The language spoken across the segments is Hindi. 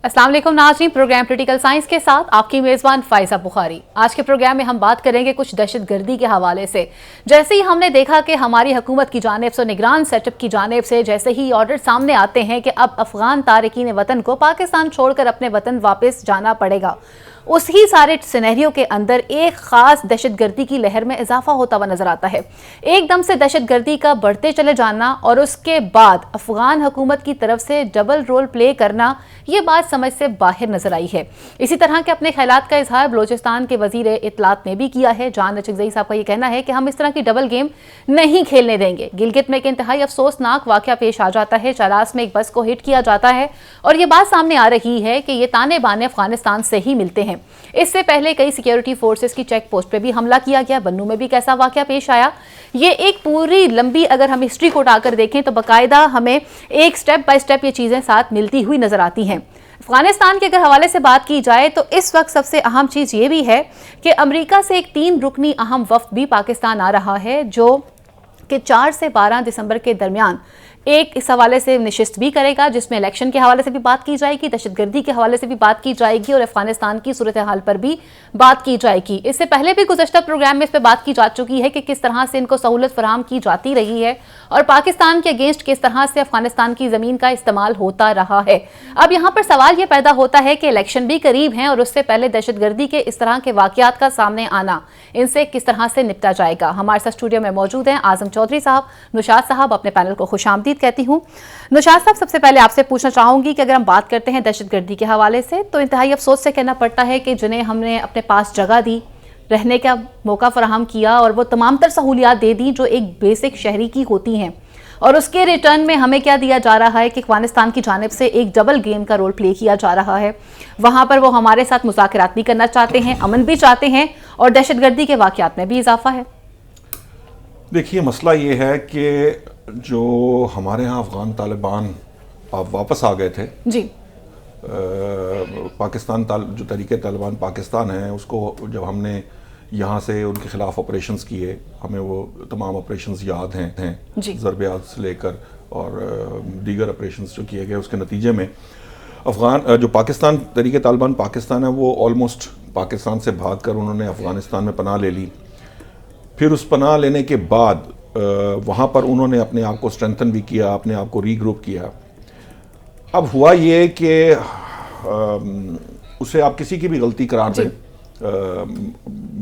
अस्सलाम वालेकुम नाज़रीन, प्रोग्राम पॉलिटिकल साइंस के साथ आपकी मेज़बान फ़ाइज़ा बुखारी। आज के प्रोग्राम में हम बात करेंगे कुछ दहशतगर्दी के हवाले से। जैसे ही हमने देखा कि हमारी हुकूमत की जानिब से, निगरान सेटअप की जानिब से जैसे ही ऑर्डर सामने आते हैं कि अब अफगान तारकीन वतन को पाकिस्तान छोड़कर अपने वतन वापस जाना पड़ेगा, उसी सारे सिनेरियो के अंदर एक खास दहशतगर्दी की लहर में इजाफा होता हुआ नजर आता है। एकदम से दहशतगर्दी का बढ़ते चले जाना और उसके बाद अफगान हुकूमत की तरफ से डबल रोल प्ले करना, ये बात समझ से बाहर नजर आई है। इसी तरह के अपने ख्यालात का इजहार बलोचिस्तान के वजीर इत्तलात ने भी किया है। जान नचकज़ई साहब का ये कहना है कि हम इस तरह की डबल गेम नहीं खेलने देंगे। गिलगित में एक इंतहाई अफसोसनाक वाक़या पेश आ जाता है। चरास में एक बस को हिट किया जाता है और ये बात सामने आ रही है कि ये ताने बाने अफगानिस्तान से ही मिलते हैं। इससे पहले कई सिक्योरिटी फोर्सेस की चेक पोस्ट पे भी हमला किया गया। बन्नू में भी कैसा वाकया पेश आया, ये एक पूरी लंबी अगर हम हिस्ट्री को उठाकर देखें तो बाकायदा हमें एक स्टेप बाय स्टेप ये चीजें साथ मिलती हुई नजर आती हैं। अफगानिस्तान के अगर हवाले से बात की जाए तो इस वक्त सबसे अहम चीज ये भी है कि अमेरिका से एक 3 रुकनी अहम वफ्द भी पाकिस्तान आ रहा है, जो कि 4 से 12 दिसंबर के दरमियान एक इस हवाले से नशिस्त भी करेगा, जिसमें इलेक्शन के हवाले से भी बात की जाएगी, दहशतगर्दी के हवाले से भी बात की जाएगी और अफगानिस्तान की सूरत हाल पर भी बात की जाएगी। इससे पहले भी गुज़श्ता प्रोग्राम में इस पर बात की जा चुकी है कि किस तरह से इनको सहूलत फराहम की जाती रही है और पाकिस्तान के अगेंस्ट किस तरह से अफगानिस्तान की ज़मीन का इस्तेमाल होता रहा है। अब यहाँ पर सवाल यह पैदा होता है कि इलेक्शन भी करीब हैं और उससे पहले दहशतगर्दी के इस तरह के वाक़यात का सामने आना, इनसे किस तरह से निपटा जाएगा। हमारे साथ स्टूडियो में मौजूद हैं आज़म चौधरी साहब, नुशाद साहब। अपने पैनल को खुशामदीद कहती हूँ। नुशाद साहब, सबसे पहले आपसे पूछना चाहूंगी कि अगर हम बात करते हैं दहशतगर्दी के हवाले से तो इंतहाई अफसोस से कहना पड़ता है कि जिन्हें हमने अपने पास जगह दी, रहने का मौका फराहम किया और वो तमाम तर सहूलियात दे दी जो एक बेसिक शहरी की होती हैं, और उसके रिटर्न में हमें क्या दिया जा रहा है कि अफगानिस्तान की जानिब से एक डबल गेम का रोल प्ले किया जा रहा है। वहां पर वो हमारे साथ मुज़ाकरात भी करना चाहते हैं, अमन भी चाहते हैं और दहशतगर्दी के वाक़यात में भी इजाफा है। देखिए, मसला ये है कि जो हमारे यहाँ अफगान तालिबान आप वापस आ गए थे जी, पाकिस्तान जो तरीके तालिबान पाकिस्तान है, उसको जब हमने यहाँ से उनके खिलाफ ऑपरेशंस किए, हमें वो तमाम ऑपरेशंस याद हैं ज़रबियात से लेकर और दीगर ऑपरेशंस जो किए गए, उसके नतीजे में जो पाकिस्तान तरीके तालिबान पाकिस्तान है वो ऑलमोस्ट पाकिस्तान से भाग कर उन्होंने अफ़गानिस्तान में पनाह ले ली। फिर उस पनाह लेने के बाद वहाँ पर उन्होंने अपने आप को स्ट्रेंथन भी किया, अपने आप को रीग्रुप किया। अब हुआ ये कि उसे आप किसी की भी गलती करार दें।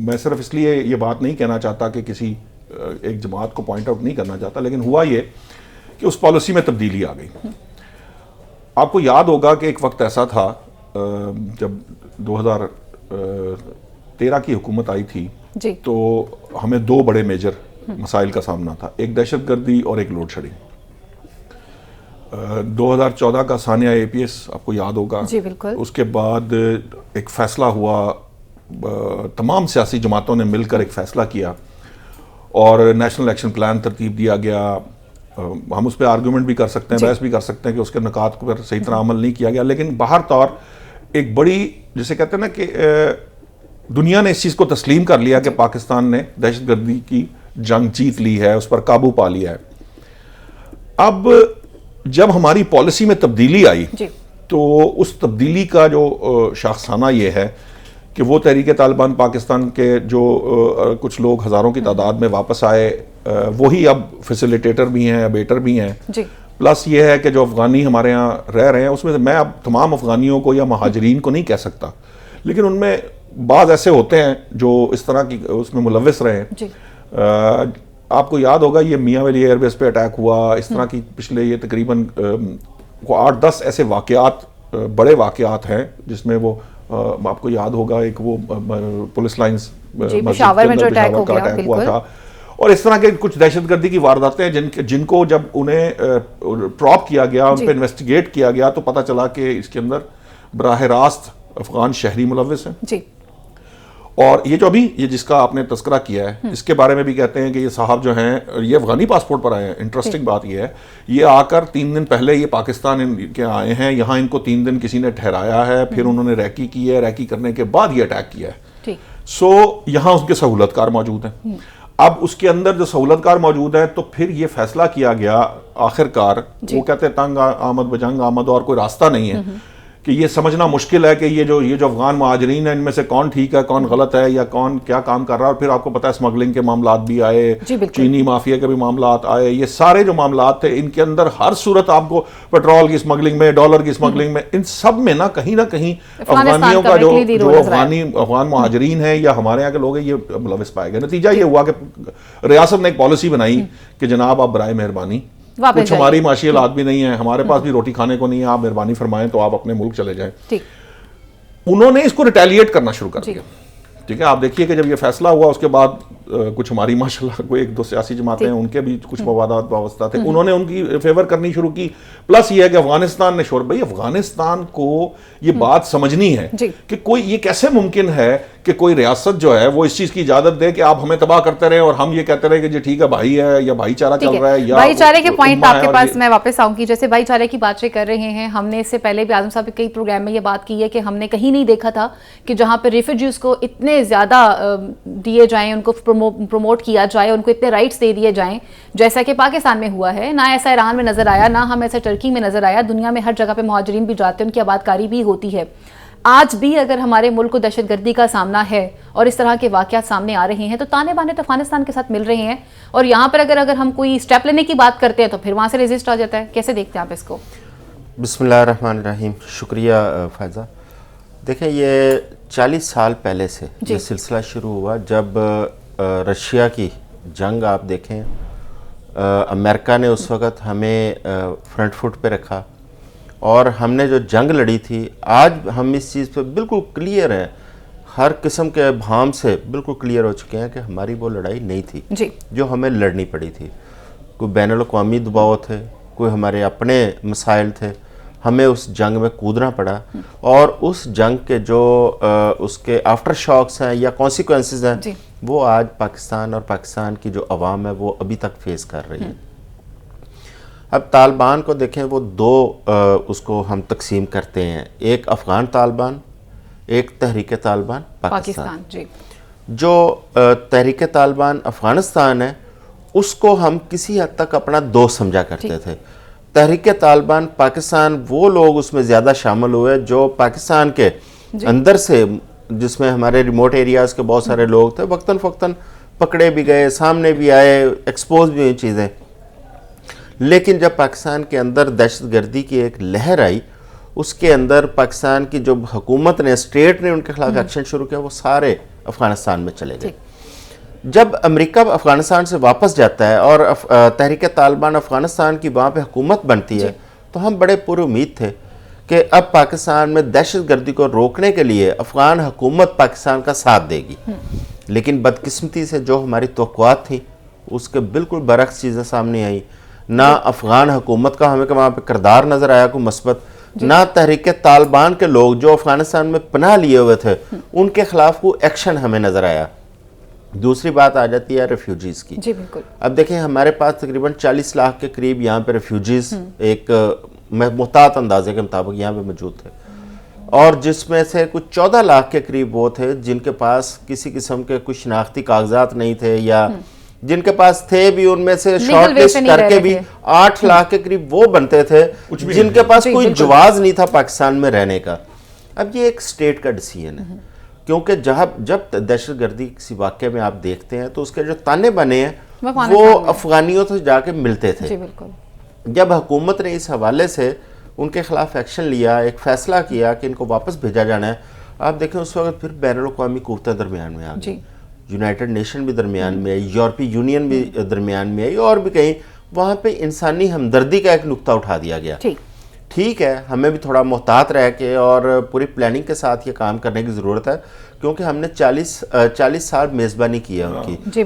मैं सिर्फ इसलिए ये बात नहीं कहना चाहता कि किसी एक जमात को पॉइंट आउट नहीं करना चाहता, लेकिन हुआ ये कि उस पॉलिसी में तब्दीली आ गई। आपको याद होगा कि एक वक्त ऐसा था जब 2013 की हुकूमत आई थी तो हमें 2 बड़े मेजर मसाइल का सामना था, एक दहशतगर्दी और एक लोड शेडिंग। 2014 का सानिया APS आपको याद होगा जी, बिल्कुल। उसके बाद एक फैसला हुआ, तमाम सियासी जमातों ने मिलकर एक फैसला किया और नेशनल एक्शन प्लान तरतीब दिया गया। हम उस पर आर्गूमेंट भी कर सकते हैं, बहस भी कर सकते हैं कि उसके निकात पर सही तरह अमल नहीं किया गया, लेकिन बाहर तौर एक बड़ी, जिसे कहते हैं ना कि दुनिया ने इस चीज़ को तस्लीम कर लिया कि पाकिस्तान ने दहशतगर्दी की जंग जीत ली है, उस पर काबू पा लिया है। अब जब हमारी पॉलिसी में तब्दीली आई तो उस तब्दीली का जो शाखसाना ये है कि वो तहरीके तालिबान पाकिस्तान के जो कुछ लोग हज़ारों की तादाद में वापस आए, वही अब फैसिलिटेटर भी हैं, अबेटर भी हैं। प्लस ये है कि जो अफ़गानी हमारे यहाँ रह रहे हैं, उसमें से मैं अब तमाम अफ़गानियों को या महाजरीन को नहीं कह सकता, लेकिन उनमें बाज़ ऐसे होते हैं जो इस तरह की उसमें मुलव्वस रहे हैं। आपको याद होगा ये मियाँ वाली एयरबेस पे अटैक हुआ, इस तरह की पिछले ये तकरीबन 8-10 ऐसे वाक़यात, बड़े वाक़यात हैं जिसमें वो आपको याद होगा एक वो पुलिस लाइंस पेशावर में जो अटैक हुआ था, और इस तरह के कुछ दहशतगर्दी की वारदातें जिनको जब उन्हें प्रॉप किया गया, उन पर इन्वेस्टिगेट किया गया तो पता चला कि इसके अंदर बराह रास्त अफगान शहरी मुलव्वस हैं। और ये जो अभी ये जिसका आपने तस्करा किया है, इसके बारे में भी कहते हैं कि ये साहब जो हैं ये अफगानी पासपोर्ट पर आए हैं। इंटरेस्टिंग बात ये है, ये आकर 3 दिन पहले ये पाकिस्तान के आए हैं, यहाँ इनको 3 दिन किसी ने ठहराया है, फिर उन्होंने रैकी की है, रैकी करने के बाद ये अटैक किया है। सो यहाँ उसके सहूलतकार मौजूद हैं। अब उसके अंदर जो सहूलतकार मौजूद है तो फिर ये फैसला किया गया आखिरकार, वो कहते हैं तंग आमद बजंग आमद और कोई रास्ता नहीं है कि ये समझना मुश्किल है कि ये जो अफगान महाजरीन है इनमें से कौन ठीक है कौन गलत है या कौन क्या काम कर रहा है। और फिर आपको पता है स्मगलिंग के मामलात भी आए, चीनी माफिया के भी मामलात आए, ये सारे जो मामलात थे इनके अंदर हर सूरत आपको पेट्रोल की स्मगलिंग में, डॉलर की स्मगलिंग में, इन सब में ना कहीं अफगानियों का जो अफगान महाजरीन है या हमारे यहाँ के लोग हैं ये मुलविस पाए गए। नतीजा ये हुआ कि रियासत ने एक पॉलिसी बनाई कि जनाब आप बराए मेहरबानी, कुछ हमारी माशी हालात भी नहीं है, हमारे पास भी रोटी खाने को नहीं है, आप मेहरबानी फरमाएं तो आप अपने मुल्क चले जाएं। उन्होंने इसको रिटेलिएट करना शुरू कर दिया। ठीक है, आप देखिए कि जब ये फैसला हुआ उसके बाद कुछ हमारी माशाल्लाह कोई एक दो सियासी जमातें हैं उनके भी कुछ मवादात वाबस्ता थे, उन्होंने उनकी फेवर करनी शुरू की। प्लस ये है कि अफगानिस्तान ने भाई अफगानिस्तान को ये बात समझनी है कि कोई ये कैसे मुमकिन है कि कोई रियासत जो है वो इस चीज की इजाजत दे कि आप हमें तबाह करते रहे और हम ये कहते रहे कि जी ठीक है भाई है या भाईचारा चल रहा है या भाईचारे के पॉइंट आपके पास मैं वापस आऊंगी। जैसे भाईचारे की बातें कर रहे हैं, हमने इससे पहले भी आजम साहब कई प्रोग्राम में ये बात की है कि हमने कहीं नहीं देखा था कि जहां पर रिफ्यूजीज को इतने ज्यादा दिए जाएं, उनको प्रमोट किया जाए, उनको इतने राइट्स दे दिए जाएं जैसा कि पाकिस्तान में हुआ है। ना ऐसा ईरान में नजर आया, ना हम ऐसा टर्की में नजर आया। दुनिया में हर जगह पे मुहाजिरीन भी जाते हैं, उनकी आबादकारी भी होती है। आज भी अगर हमारे मुल्क को दहशतगर्दी का सामना है और इस तरह के वाकयात सामने आ रहे हैं तो ताने बाने तो अफगानिस्तान के साथ मिल रहे हैं, और यहाँ पर अगर हम कोई स्टेप लेने की बात करते हैं तो फिर वहाँ से रेजिस्ट आ जाता है। कैसे देखते हैं आप इसको? बिस्मिल्लाहिर्रहमानिर्रहीम। शुक्रिया फ़ायज़ा। देखें, ये 40 साल पहले से ये सिलसिला शुरू हुआ जब रशिया की जंग आप देखें, अमेरिका ने उस वक़्त हमें फ्रंट फुट पे रखा और हमने जो जंग लड़ी थी, आज हम इस चीज़ पे बिल्कुल क्लियर हैं, हर किस्म के भाम से बिल्कुल क्लियर हो चुके हैं कि हमारी वो लड़ाई नहीं थी जो हमें लड़नी पड़ी थी। कोई बैनुल-अक़वामी दबाव थे, कोई हमारे अपने मसाइल थे, हमें उस जंग में कूदना पड़ा और उस जंग के जो उसके आफ्टर शॉक्स हैं या कॉन्सिक्वेंसेस हैं वो आज पाकिस्तान और पाकिस्तान की जो अवाम है वो अभी तक फेस कर रही है। अब तालिबान को देखें, वो दो उसको हम तकसीम करते हैं, एक अफ़गान तालिबान, एक तहरीक तालिबान पाकिस्तान। जो तहरीक तालिबान अफ़गानिस्तान है उसको हम किसी हद तक अपना दोस्त समझा करते थे। तहरीक तालिबान पाकिस्तान, वो लोग उसमें ज़्यादा शामिल हुए जो पाकिस्तान के अंदर से, जिसमें हमारे रिमोट एरियाज़ के बहुत सारे लोग थे, वक्तन फ़क्तन पकड़े भी गए, सामने भी आए, एक्सपोज भी हुई चीज़ें। लेकिन जब पाकिस्तान के अंदर दहशतगर्दी की एक लहर आई, उसके अंदर पाकिस्तान की जो हुकूमत ने, स्टेट ने उनके खिलाफ एक्शन शुरू किया, वो सारे अफ़गानिस्तान में चले गए। जब अमेरिका अफ़गानिस्तान से वापस जाता है और तहरीक तालिबान अफ़गानिस्तान की वहाँ पे हुकूमत बनती है, तो हम बड़े पुरुमीद थे कि अब पाकिस्तान में दहशतगर्दी को रोकने के लिए अफ़गान हुकूमत पाकिस्तान का साथ देगी। लेकिन बदकिस्मती से जो हमारी तवक्कुआत थी उसके बिल्कुल बरक्स चीज़ें सामने आई। ना अफ़गान हुकूमत का हमें वहाँ पे किरदार नज़र आया कोई मस्बत, ना तहरीक तालिबान के लोग जो अफ़गानिस्तान में पनाह लिए हुए थे उनके खिलाफ कोई एक्शन हमें नज़र आया। दूसरी बात आ जाती है रेफ्यूजीज़ की। जी बिल्कुल। अब देखें, हमारे पास तकरीबन 40 लाख के करीब यहाँ पे रेफ्यूजीज़ एक मुहतात अंदाजे के मुताबिक यहाँ पे मौजूद थे, और जिसमें से कुछ 14 लाख के करीब वो थे जिनके पास किसी किस्म के कुछ शनाख्ती कागजात नहीं थे, या जिनके पास थे भी उनमें से शॉर्ट लिस्ट करके भी 8 लाख के करीब वो बनते थे जिनके पास कोई जवाज नहीं था पाकिस्तान में रहने का। अब ये एक स्टेट का डिसीजन है, क्योंकि जब दहशतगर्दी किसी वाक़े में आप देखते हैं तो उसके जो ताने बने हैं वो अफगानियों से जाके मिलते थे। जब हुकूमत ने इस हवाले से उनके खिलाफ एक्शन लिया, एक फ़ैसला किया कि इनको वापस भेजा जाना है, आप देखें उस वक्त फिर बैनुल-अक़वामी क़ुव्वतें दरमियान में आ गई, यूनाइटेड नेशन भी दरमियान में आई, यूरोपीय यूनियन भी दरमियान में आई, और भी कहीं वहाँ पे इंसानी हमदर्दी का एक नुक्ता उठा दिया गया। ठीक है, हमें भी थोड़ा मोहतात रह के और पूरी प्लानिंग के साथ ये काम करने की ज़रूरत है, क्योंकि हमने 40 साल मेज़बानी की है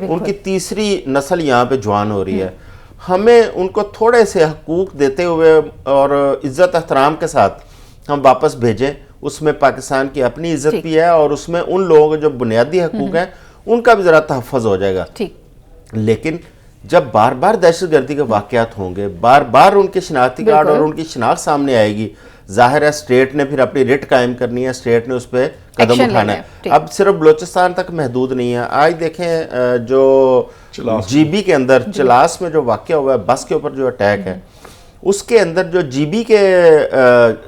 उनकी तीसरी नस्ल यहाँ पे जवान हो रही है। हमें उनको थोड़े से हकूक़ देते हुए और इज़्ज़त एहतराम के साथ हम वापस भेजें, उसमें पाकिस्तान की अपनी इज़्ज़त भी है और उसमें उन लोगों के जो बुनियादी हकूक़ हैं उनका भी ज़रा तहफ़्फ़ुज़ हो जाएगा। लेकिन जब बार बार दहशतगर्दी के वाक़यात होंगे, बार बार उनके शनाख्ती कार्ड और उनकी शनाख्त सामने आएगी, जाहिर है स्टेट ने फिर अपनी रिट कायम करनी है, स्टेट ने उस पर कदम उठाना है। अब सिर्फ बलोचिस्तान तक महदूद नहीं है। आज देखें जो GB के अंदर चलास में जो वाक़या हुआ है, बस के ऊपर जो अटैक है, उसके अंदर जो जीबी के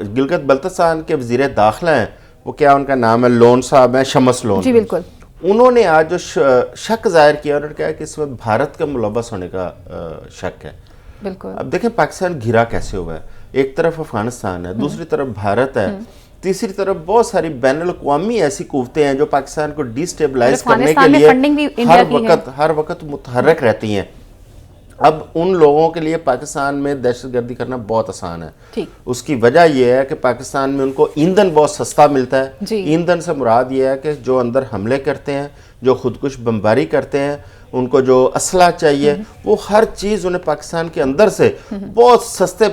गिलगित बल्तिस्तान के वज़ीर दाखिला हैं, वो क्या उनका नाम है, लोन साहब हैं, शमस लोन। जी बिल्कुल। उन्होंने आज जो शक जाहिर किया, उन्होंने कहा कि इसमें भारत का मुलव्वस होने का शक है। बिल्कुल। अब देखें पाकिस्तान घिरा कैसे हुआ है, एक तरफ अफगानिस्तान है, दूसरी तरफ भारत है, तीसरी तरफ बहुत सारी बैनुल अक़वामी ऐसी कुव्वतें हैं जो पाकिस्तान को डिस्टेबलाइज करने के लिए हर वक्त मुतहर्रिक रहती हैं। अब उन लोगों के लिए पाकिस्तान में दहशतगर्दी करना बहुत आसान है। उसकी वजह यह है कि पाकिस्तान में उनको ईंधन बहुत सस्ता मिलता है। ईंधन से मुराद यह है कि जो अंदर हमले करते हैं, जो खुदकुश बमबारी करते हैं, उनको जो असला चाहिए, वो हर चीज़ उन्हें पाकिस्तान के अंदर से बहुत सस्ते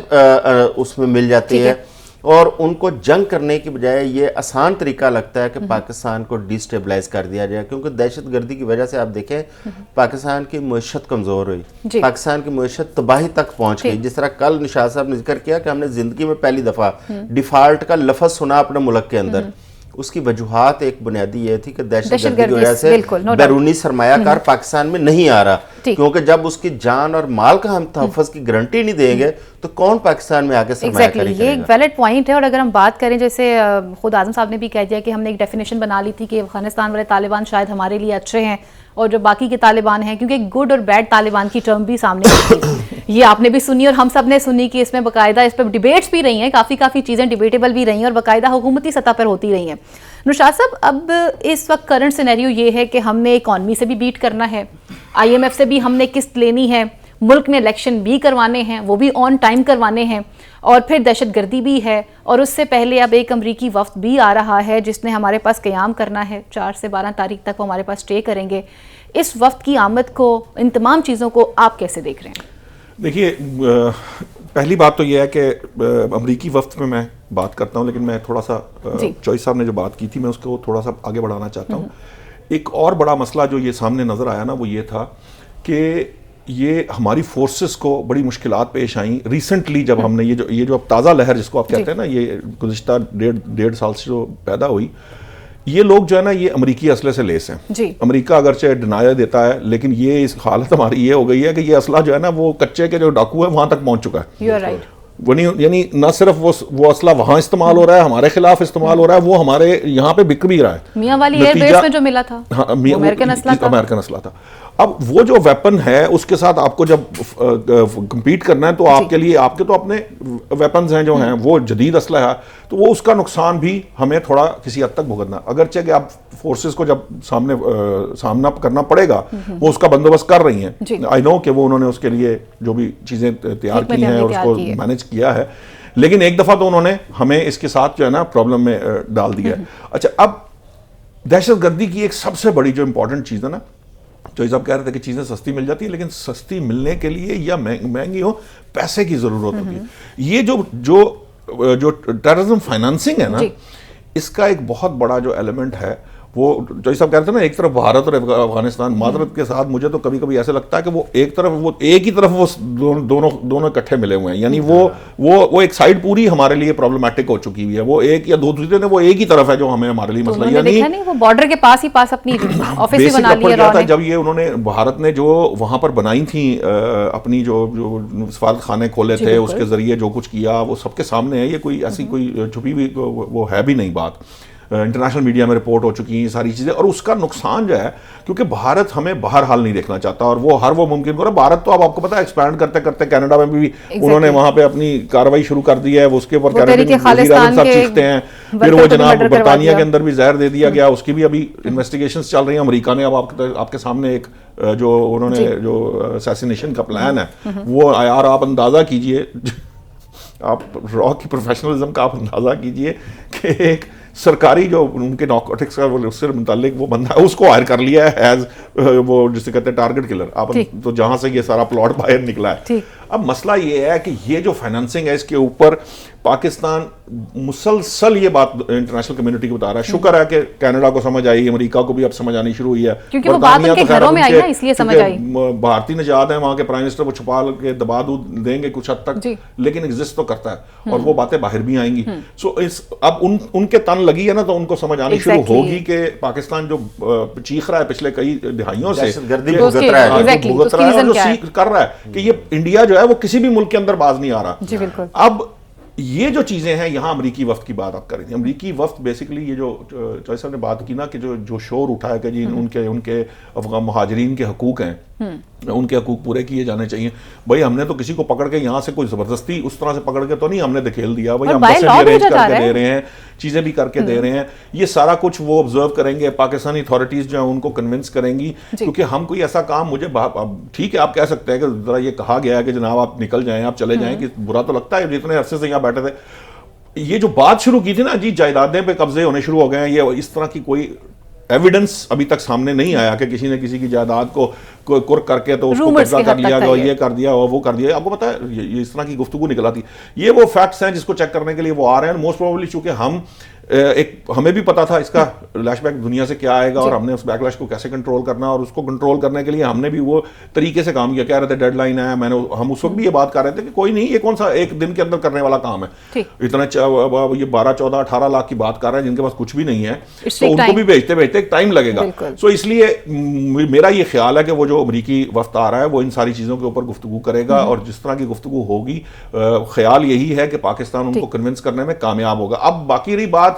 उसमें मिल जाती है। और उनको जंग करने की बजाय ये आसान तरीका लगता है कि पाकिस्तान को डिस्टेबलाइज कर दिया जाए, क्योंकि दहशतगर्दी की वजह से आप देखें पाकिस्तान की मईशत कमज़ोर हुई, पाकिस्तान की मईशत तबाही तक पहुंच गई। जिस तरह कल निशात साहब ने जिक्र किया कि हमने ज़िंदगी में पहली दफ़ा डिफ़ाल्ट का लफ्ज़ सुना अपने मुल्क के अंदर। उसकी वजूहात एक बुनियादी ये थी कि दहशतगर्दी की वजह से बैरूनी सरमायाकार पाकिस्तान में नहीं आ रहा, क्योंकि जब उसकी जान और माल का हम तहफ़्फ़ुज़ की गारंटी नहीं देंगे तो कौन पाकिस्तान में आके सरमायाकारी करेगा। ये एक वैलिड पॉइंट है। और अगर हम बात करें, जैसे खुद आज़म साहब ने भी कह दिया कि हमने एक डेफिनेशन बना ली थी कि अफगानिस्तान वाले तालिबान शायद हमारे लिए अच्छे हैं और जो बाकी के तालिबान हैं, क्योंकि गुड और बैड तालिबान की टर्म भी सामने आई थी, ये आपने भी सुनी और हम सब ने सुनी कि इसमें बाकायदा इस पर डिबेट्स भी रही हैं, काफ़ी चीज़ें डिबेटेबल भी रही हैं और बाकायदा हुकूमती सतह पर होती रही हैं। नुशात साहब, अब इस वक्त करंट सिनेरियो ये है कि हमने इकॉनमी से भी बीट करना है, IMF से भी हमने किस्त लेनी है, मुल्क में इलेक्शन भी करवाने हैं, वो भी ऑन टाइम करवाने हैं, और फिर दहशतगर्दी भी है, और उससे पहले अब एक अमरीकी वफ्द भी आ रहा है जिसने हमारे पास क़याम करना है। 4 से 12 तारीख तक वो हमारे पास स्टे करेंगे। इस वफ्द की आमद को, इन तमाम चीज़ों को आप कैसे देख रहे हैं? देखिए, पहली बात तो यह है कि अमरीकी वफ्द में मैं बात करता हूँ, लेकिन मैं थोड़ा सा चॉइस साहब ने जो बात की थी मैं उसको थोड़ा सा आगे बढ़ाना चाहता हूँ। एक और बड़ा मसला जो ये सामने नज़र आया ना, वो ये था कि ये हमारी फोर्सेस को बड़ी मुश्किलात पेश आई रिसेंटली, जब हमने ये जो अब ताज़ा लहर जिसको आप कहते हैं ना, ये गुज़िश्ता डेढ़ साल से जो पैदा हुई, ये लोग जो है ना, ये अमरीकी असले से लेस हैं। अमेरिका अगरचे डिनाया देता है, लेकिन ये इस हालत हमारी ये हो गई है कि ये असला जो है ना, वो कच्चे के जो डाकू है वहां तक पहुंच चुका है। You are right. यानी न सिर्फ वो असला वहां इस्तेमाल हो रहा है, हमारे खिलाफ इस्तेमाल हो रहा है, वो हमारे यहाँ पे बिक भी रहा है। मियां वाली एयरबेस में जो मिला था, हाँ, अमेरिकन असला था। अब वो जो वेपन है उसके साथ आपको जब compete करना है, तो आपके तो अपने वेपन्स हैं जो हैं, वो जदीद असला है, तो वो उसका नुकसान भी हमें थोड़ा किसी हद तक भुगतना, अगरचे कि आप फोर्सेस को जब सामना करना पड़ेगा, वो उसका बंदोबस्त कर रही हैं। आई नो कि वो उन्होंने उसके लिए जो भी चीज़ें तैयार की हैं और उसको मैनेज किया है, लेकिन एक दफ़ा तो उन्होंने हमें इसके साथ जो है ना प्रॉब्लम में डाल दिया है। अच्छा, अब दहशतगर्दी की एक सबसे बड़ी जो इंपॉर्टेंट चीज़ है ना, जो आप कह रहे थे कि चीज़ें सस्ती मिल जाती है, लेकिन सस्ती मिलने के लिए या महंगी हो, पैसे की ज़रूरत होती है। ये जो टेररिज्म फाइनेंसिंग है ना, इसका एक बहुत बड़ा जो एलिमेंट है, वो जो सब कह रहे थे ना, एक तरफ भारत और अफगानिस्तान, मादरत के साथ मुझे तो कभी कभी ऐसे लगता है कि वो एक ही तरफ वो दोनों इकट्ठे मिले हुए हैं। यानी वो एक साइड पूरी हमारे लिए प्रॉब्लमैटिक हो चुकी हुई है, वो एक या दो दूसरे ने वो एक ही तरफ है जो हमें हमारे लिए मसला। यानी वो बॉर्डर के पास ही अपनी ऑफिस भी बना लिया था। जब ये उन्होंने भारत ने जो वहां पर बनाई थी अपनी जो सफारत खाने खोले थे, उसके जरिए जो कुछ किया वो सबके सामने है, ये कोई ऐसी कोई छुपी हुई वो है भी नहीं बात। इंटरनेशनल मीडिया में रिपोर्ट हो चुकी हैं सारी चीज़ें, और उसका नुकसान जो है, क्योंकि भारत हमें बाहर हाल नहीं देखना चाहता, और वो हर वो मुमकिन करो। भारत तो अब आपको पता है एक्सपैंड करते करते कनाडा में भी उन्होंने वहां पे अपनी कार्रवाई शुरू कर दी है, उसके ऊपर साहब चीखते हैं, फिर वो जनाब बरतानिया के अंदर भी जहर दे दिया गया, उसकी भी अभी इन्वेस्टिगेशंस चल रही हैं। अमेरिका ने अब आपके सामने एक जो उन्होंने जो असैसिनेशन का प्लान है, वो यार आप अंदाजा कीजिए, आप रॉ की प्रोफेशनलिज्म का आप अंदाजा कीजिए कि एक सरकारी जो उनके नार्कोटिक्स का उससे मुतालिक वो बंदा है, उसको हायर कर लिया है एज वो जिसे कहते हैं टारगेट किलर। आप तो जहां से ये सारा प्लॉट बाहर निकला है। अब मसला ये है कि ये जो फाइनेंसिंग है, इसके ऊपर पाकिस्तान मुसलसल ये बात इंटरनेशनल कम्युनिटी को बता रहा है। शुक्र है कि कनाडा को समझ आई, अमेरिका को भी अब समझ आनी शुरू हुई है, क्योंकि वो बात उनके घरों में आई ना, इसलिए समझ आई। भारतीय निजात है, वहां के प्राइम मिनिस्टर वो छुपा के दबा देंगे कुछ हद तक, लेकिन एग्जिस्ट तो करता है और वो बातें बाहर भी आएंगी। सो अब उनके तन लगी है ना, तो उनको समझ आनी शुरू होगी कि पाकिस्तान जो चीख रहा है पिछले कई दिहाइयों से भुगत रहा है और जो सीख कर रहा है कि ये इंडिया जो है वो किसी भी मुल्क के अंदर बाज नहीं आ रहा। अब ये जो चीजें हैं, यहाँ अमरीकी वफ्द की बात आप कर रही थी। अमरीकी वफ्द बेसिकली ये जो चौधरी साहब ने बात की ना कि जो शोर उठा है कि जी उनके अफगान मुहाजिरीन के हकूक हैं, उनके हकूक पूरे किए जाने चाहिए। भाई हमने तो किसी को पकड़ के यहाँ से कोई जबरदस्ती उस तरह से पकड़ के तो नहीं हमने धकेल दिया। भाई हम बसें भी अरेंज करके दे रहे हैं, चीजें भी करके दे रहे हैं। ये सारा कुछ वो ऑब्जर्व करेंगे, पाकिस्तानी अथॉरिटीज जो है उनको कन्विंस करेंगी, क्योंकि हम कोई ऐसा काम ठीक है आप कह सकते हैं कि जरा ये कहा गया है कि जनाब आप निकल जाएं, आप चले जाएं, कि बुरा तो लगता है जितने अरसे से यहाँ बैठे थे। ये जो बात शुरू की थी ना जी, जायदादें पे कब्जे होने शुरू हो गए हैं, ये इस तरह की कोई एविडेंस अभी तक सामने नहीं आया कि किसी ने किसी की जायदाद को कुर्क करके तो उसको कब्जा कर लिया, ये कर दिया और वो कर दिया। आपको पता है ये इस तरह की गुफ्तगू निकल आती। ये वो फैक्ट्स हैं जिसको चेक करने के लिए वो आ रहे हैं। मोस्ट प्रोबेबली चूंकि हमें भी पता था इसका लैशबैक दुनिया से क्या आएगा और हमने उस बैकलैश को कैसे कंट्रोल करना, और उसको कंट्रोल करने के लिए हमने भी वो तरीके से काम किया। कह रहे थे डेडलाइन है, हम उस वक्त भी ये बात कर रहे थे कि कोई नहीं, ये कौन सा एक दिन के अंदर करने वाला काम है। इतना ये 12, 14, 18 लाख की बात कर रहे हैं जिनके पास कुछ भी नहीं है, तो उनको भी भेजते भेजते एक टाइम लगेगा। सो इसलिए मेरा ये ख्याल है कि वो जो अमरीकी वफ्द आ रहा है वो इन सारी चीज़ों के ऊपर गुफ्तगू करेगा, और जिस तरह की गुफ्तगू होगी ख्याल यही है कि पाकिस्तान उनको कन्विंस करने में कामयाब होगा। अब बाकी रही बात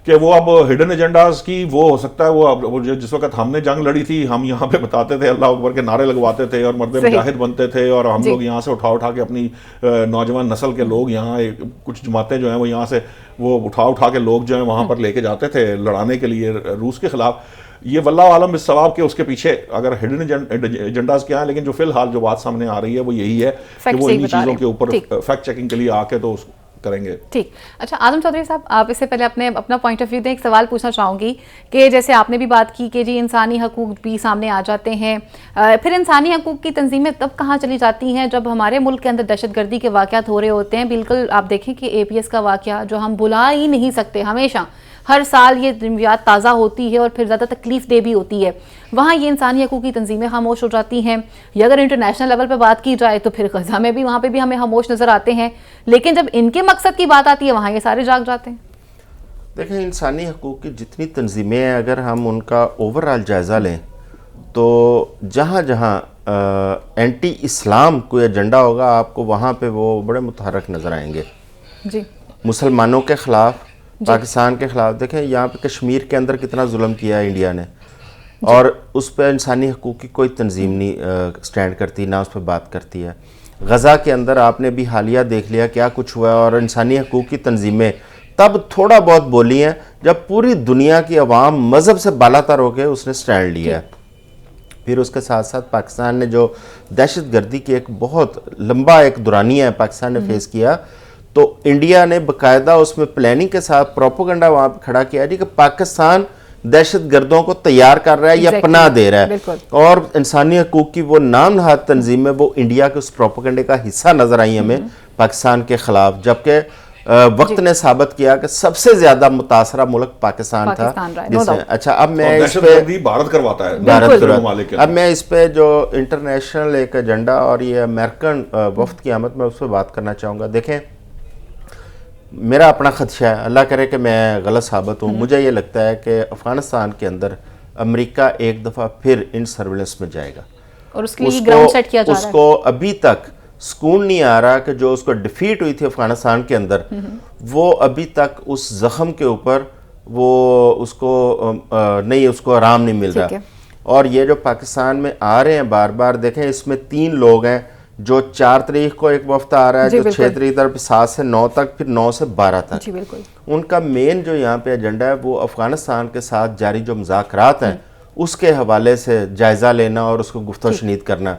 कि वो अब हिडन एजेंडाज की, वो हो सकता है वो जिस वक्त हमने जंग लड़ी थी हम यहाँ पे बताते थे अल्लाह अकबर के नारे लगवाते थे और मर्द मुजाहिद बनते थे, और हम लोग यहाँ से उठा के अपनी नौजवान नस्ल के लोग यहाँ कुछ जमातें जो हैं वो यहाँ से वो उठा के लोग जो हैं वहाँ पर लेके जाते थे लड़ाने के लिए रूस के खिलाफ। ये वल्लाह आलम इस सवाब के उसके पीछे अगर हिडन एजेंडाज क्या है, लेकिन जो फिलहाल जो बात सामने आ रही है वो यही है कि वो इन्हीं चीज़ों के ऊपर फैक्ट चेकिंग के लिए आके तो करेंगे। ठीक। अच्छा आजम चौधरी साहब, आप इससे पहले अपना पॉइंट ऑफ व्यू दें। एक सवाल पूछना चाहूँगी कि जैसे आपने भी बात की कि जी इंसानी हकूक भी सामने आ जाते हैं, फिर इंसानी हकूक की तंजीमें तब कहाँ चली जाती हैं जब हमारे मुल्क के अंदर दहशतगर्दी के वाक़यात हो रहे होते हैं। बिल्कुल आप देखें कि APS का वाक़या जो हम भुला ही नहीं सकते, हमेशा हर साल ये याद ताज़ा होती है और फिर ज़्यादा तकलीफ दे भी होती है। वहाँ ये इंसानी हकूक़ की तंजीमें खामोश हो जाती हैं, या अगर इंटरनेशनल लेवल पे बात की जाए तो फिर गज़ा में भी वहाँ पे भी हमें खामोश नज़र आते हैं, लेकिन जब इनके मकसद की बात आती है वहाँ ये सारे जाग जाते हैं। देखें इंसानी हकूक़ की जितनी तंजीमें हैं अगर हम उनका ओवरऑल जायज़ा लें तो जहाँ जहाँ एंटी इस्लाम कोई एजेंडा होगा आपको वहाँ पे वो बड़े मुतहरक नज़र आएंगे जी। मुसलमानों के ख़िलाफ़, पाकिस्तान के ख़िलाफ़, देखें यहाँ पे कश्मीर के अंदर कितना जुल्म किया है इंडिया ने, और उस पर इंसानी हकूक़ की कोई तंजीम नहीं स्टैंड करती, ना उस पर बात करती है। गज़ा के अंदर आपने भी हालिया देख लिया क्या कुछ हुआ है, और इंसानी हकूक़ की तंजीमें तब थोड़ा बहुत बोली हैं जब पूरी दुनिया की अवाम मज़हब से बालातर होकर उसने स्टैंड लिया है। फिर उसके साथ साथ पाकिस्तान ने जो दहशतगर्दी की एक बहुत लंबा एक दुरानिया है पाकिस्तान ने फेस किया, तो इंडिया ने बाकायदा उसमें प्लानिंग के साथ प्रोपोगंडा वहाँ पे खड़ा किया जी कि पाकिस्तान दहशतगर्दों को तैयार कर रहा है या पनाह दे रहा है, और इंसानी हकूक़ की वो नाम नहाद तंजीम में वो इंडिया के उस प्रोपोगंडे का हिस्सा नजर आई हमें पाकिस्तान के खिलाफ, जबकि वक्त ने साबित किया कि सबसे ज्यादा मुतासरा मुल्क पाकिस्तान था जिसमें। अच्छा अब मैं इस पे भारत करवाता है, अब मैं इस पे जो इंटरनेशनल एक एजेंडा और ये अमेरिकन वफ्द की आमद में उस पर बात करना चाहूँगा। देखें मेरा अपना खदशा है, अल्लाह करे कि मैं गलत साबित हूँ, मुझे ये लगता है कि अफ़गानिस्तान के अंदर अमेरिका एक दफ़ा फिर इन सर्विलेंस में जाएगा और उसके लिए ग्राउंड सेट किया जा रहा है। उसको अभी तक सुकून नहीं आ रहा कि जो उसको डिफीट हुई थी अफ़गानिस्तान के अंदर, वो अभी तक उस ज़ख्म के ऊपर वो उसको आराम नहीं मिल रहा। और ये जो पाकिस्तान में आ रहे हैं बार बार, देखें इसमें 3 लोग हैं, जो 4 तारीख को एक वफ्द आ रहा है, जो 6 तारीख तक, 7 से 9 तक, फिर 9 से 12 तक। उनका मेन जो यहाँ पे एजेंडा है वो अफ़गानिस्तान के साथ जारी जो मुज़ाकरात हैं उसके हवाले से जायज़ा लेना और उसको गुफ्तगू शनीद करना।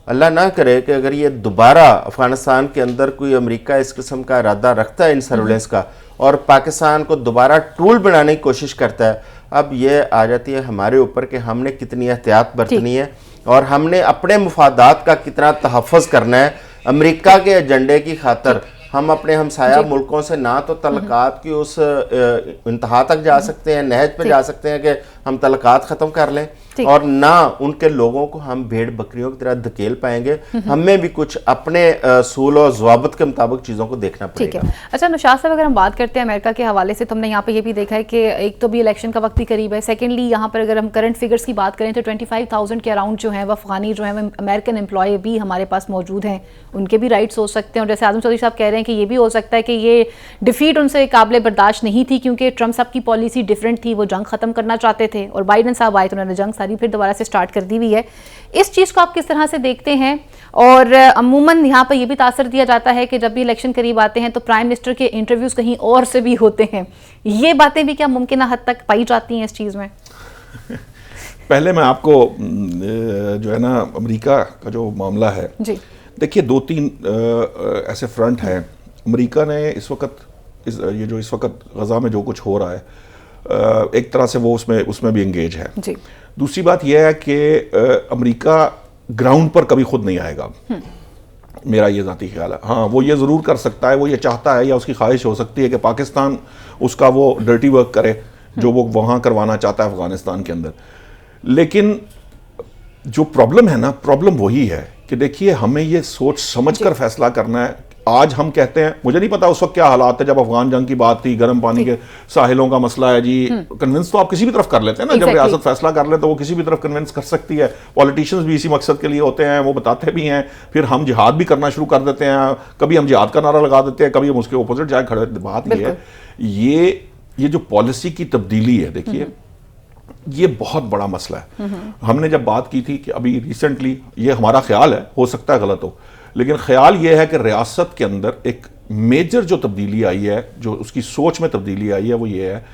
अल्लाह ना करे कि अगर ये दोबारा अफ़गानिस्तान के अंदर कोई अमेरिका इस किस्म का इरादा रखता है इन सर्विलेंस का और पाकिस्तान को दोबारा टूल बनाने की कोशिश करता है, अब ये आ जाती है हमारे ऊपर कि हमने कितनी एहतियात बरतनी है और हमने अपने मुफादात का कितना तहफ़्फ़ुज़ करना है। अमेरिका के एजेंडे की खातर हम अपने हमसाया मुल्कों से ना तो तलकात की उस इंतहा तक जा सकते हैं, नहज पे जा सकते हैं कि हम तलकात ख़त्म कर लें, और ना उनके लोगों को हम भेड़ बकरियों की तरह धकेल पाएंगे। हमें भी कुछ अपने सूल और ज़वाबित के मुताबिक चीज़ों को देखना पड़ेगा। ठीक है। अच्छा नौशाद साहब, अगर हम बात करते हैं अमेरिका के हवाले से, तो हमने यहाँ पे ये भी देखा है कि एक तो भी इलेक्शन का वक्त भी करीब है, सेकेंडली यहाँ पर अगर हम करंट फिगर्स की बात करें तो 25,000 के अराउंड जो है वो अफगानी जो है वो अमेरिकन एम्प्लॉय भी हमारे पास मौजूद हैं, उनके भी राइट्स हो सकते हैं। और जैसे आजम चौधरी साहब कह रहे हैं कि ये भी हो सकता है कि ये डिफीट उनसे काबिल बर्दाश्त नहीं थी, क्योंकि ट्रम्प साहब की पॉलिसी डिफरेंट थी, वो जंग खत्म करना चाहते थे, और बाइडन साहब आए तो उन्होंने जंग सारी फिर दोबारा से स्टार्ट कर दी हुई है। इस चीज़ को आप किस तरह से देखते हैं? और अमूमन यहाँ पर यह भी तासर दिया जाता है कि जब भी इलेक्शन करीब आते हैं तो प्राइम मिनिस्टर के इंटरव्यूज कहीं और से भी होते हैं, ये बातें भी क्या मुमकिन हद तक पाई जाती हैं इस चीज़ में? पहले मैं आपको जो है ना अमेरिका का जो मामला है जी, देखिए 2-3 ऐसे फ्रंट हैं। अमेरिका ने इस वक्त गज़ा में जो कुछ हो रहा है, एक तरह से वो उसमें भी इंगेज है जी। दूसरी बात यह है कि अमेरिका ग्राउंड पर कभी खुद नहीं आएगा, मेरा ये ज़ाती ख्याल है। हाँ, वो ये ज़रूर कर सकता है, वो ये चाहता है या उसकी ख्वाहिश हो सकती है कि पाकिस्तान उसका वो डर्टी वर्क करे जो वो वहाँ करवाना चाहता है अफगानिस्तान के अंदर। लेकिन जो प्रॉब्लम है ना, प्रॉब्लम वही है कि देखिए हमें ये सोच समझ कर फैसला करना है। आज हम कहते हैं, मुझे नहीं पता उस वक्त क्या हालात है जब अफगान जंग की बात थी, गर्म पानी के साहिलों का मसला है जी, कन्विंस तो आप किसी भी तरफ कर लेते हैं ना, जब रियासत फैसला कर ले तो वो किसी भी तरफ कन्विंस कर सकती है। पॉलिटिशियंस भी इसी मकसद के लिए होते हैं, वो बताते भी हैं, फिर हम जिहाद भी करना शुरू कर देते हैं, कभी हम जिहाद का नारा लगा देते हैं, कभी हम उसके अपोजिट जाए खड़े। बात ये है, ये जो पॉलिसी की तब्दीली है, देखिए ये बहुत बड़ा मसला है। हमने जब बात की थी कि अभी रिसेंटली, ये हमारा ख्याल है, हो सकता है गलत हो, लेकिन ख्याल ये है कि रियासत के अंदर एक मेजर जो तब्दीली आई है, जो उसकी सोच में तब्दीली आई है, वो ये है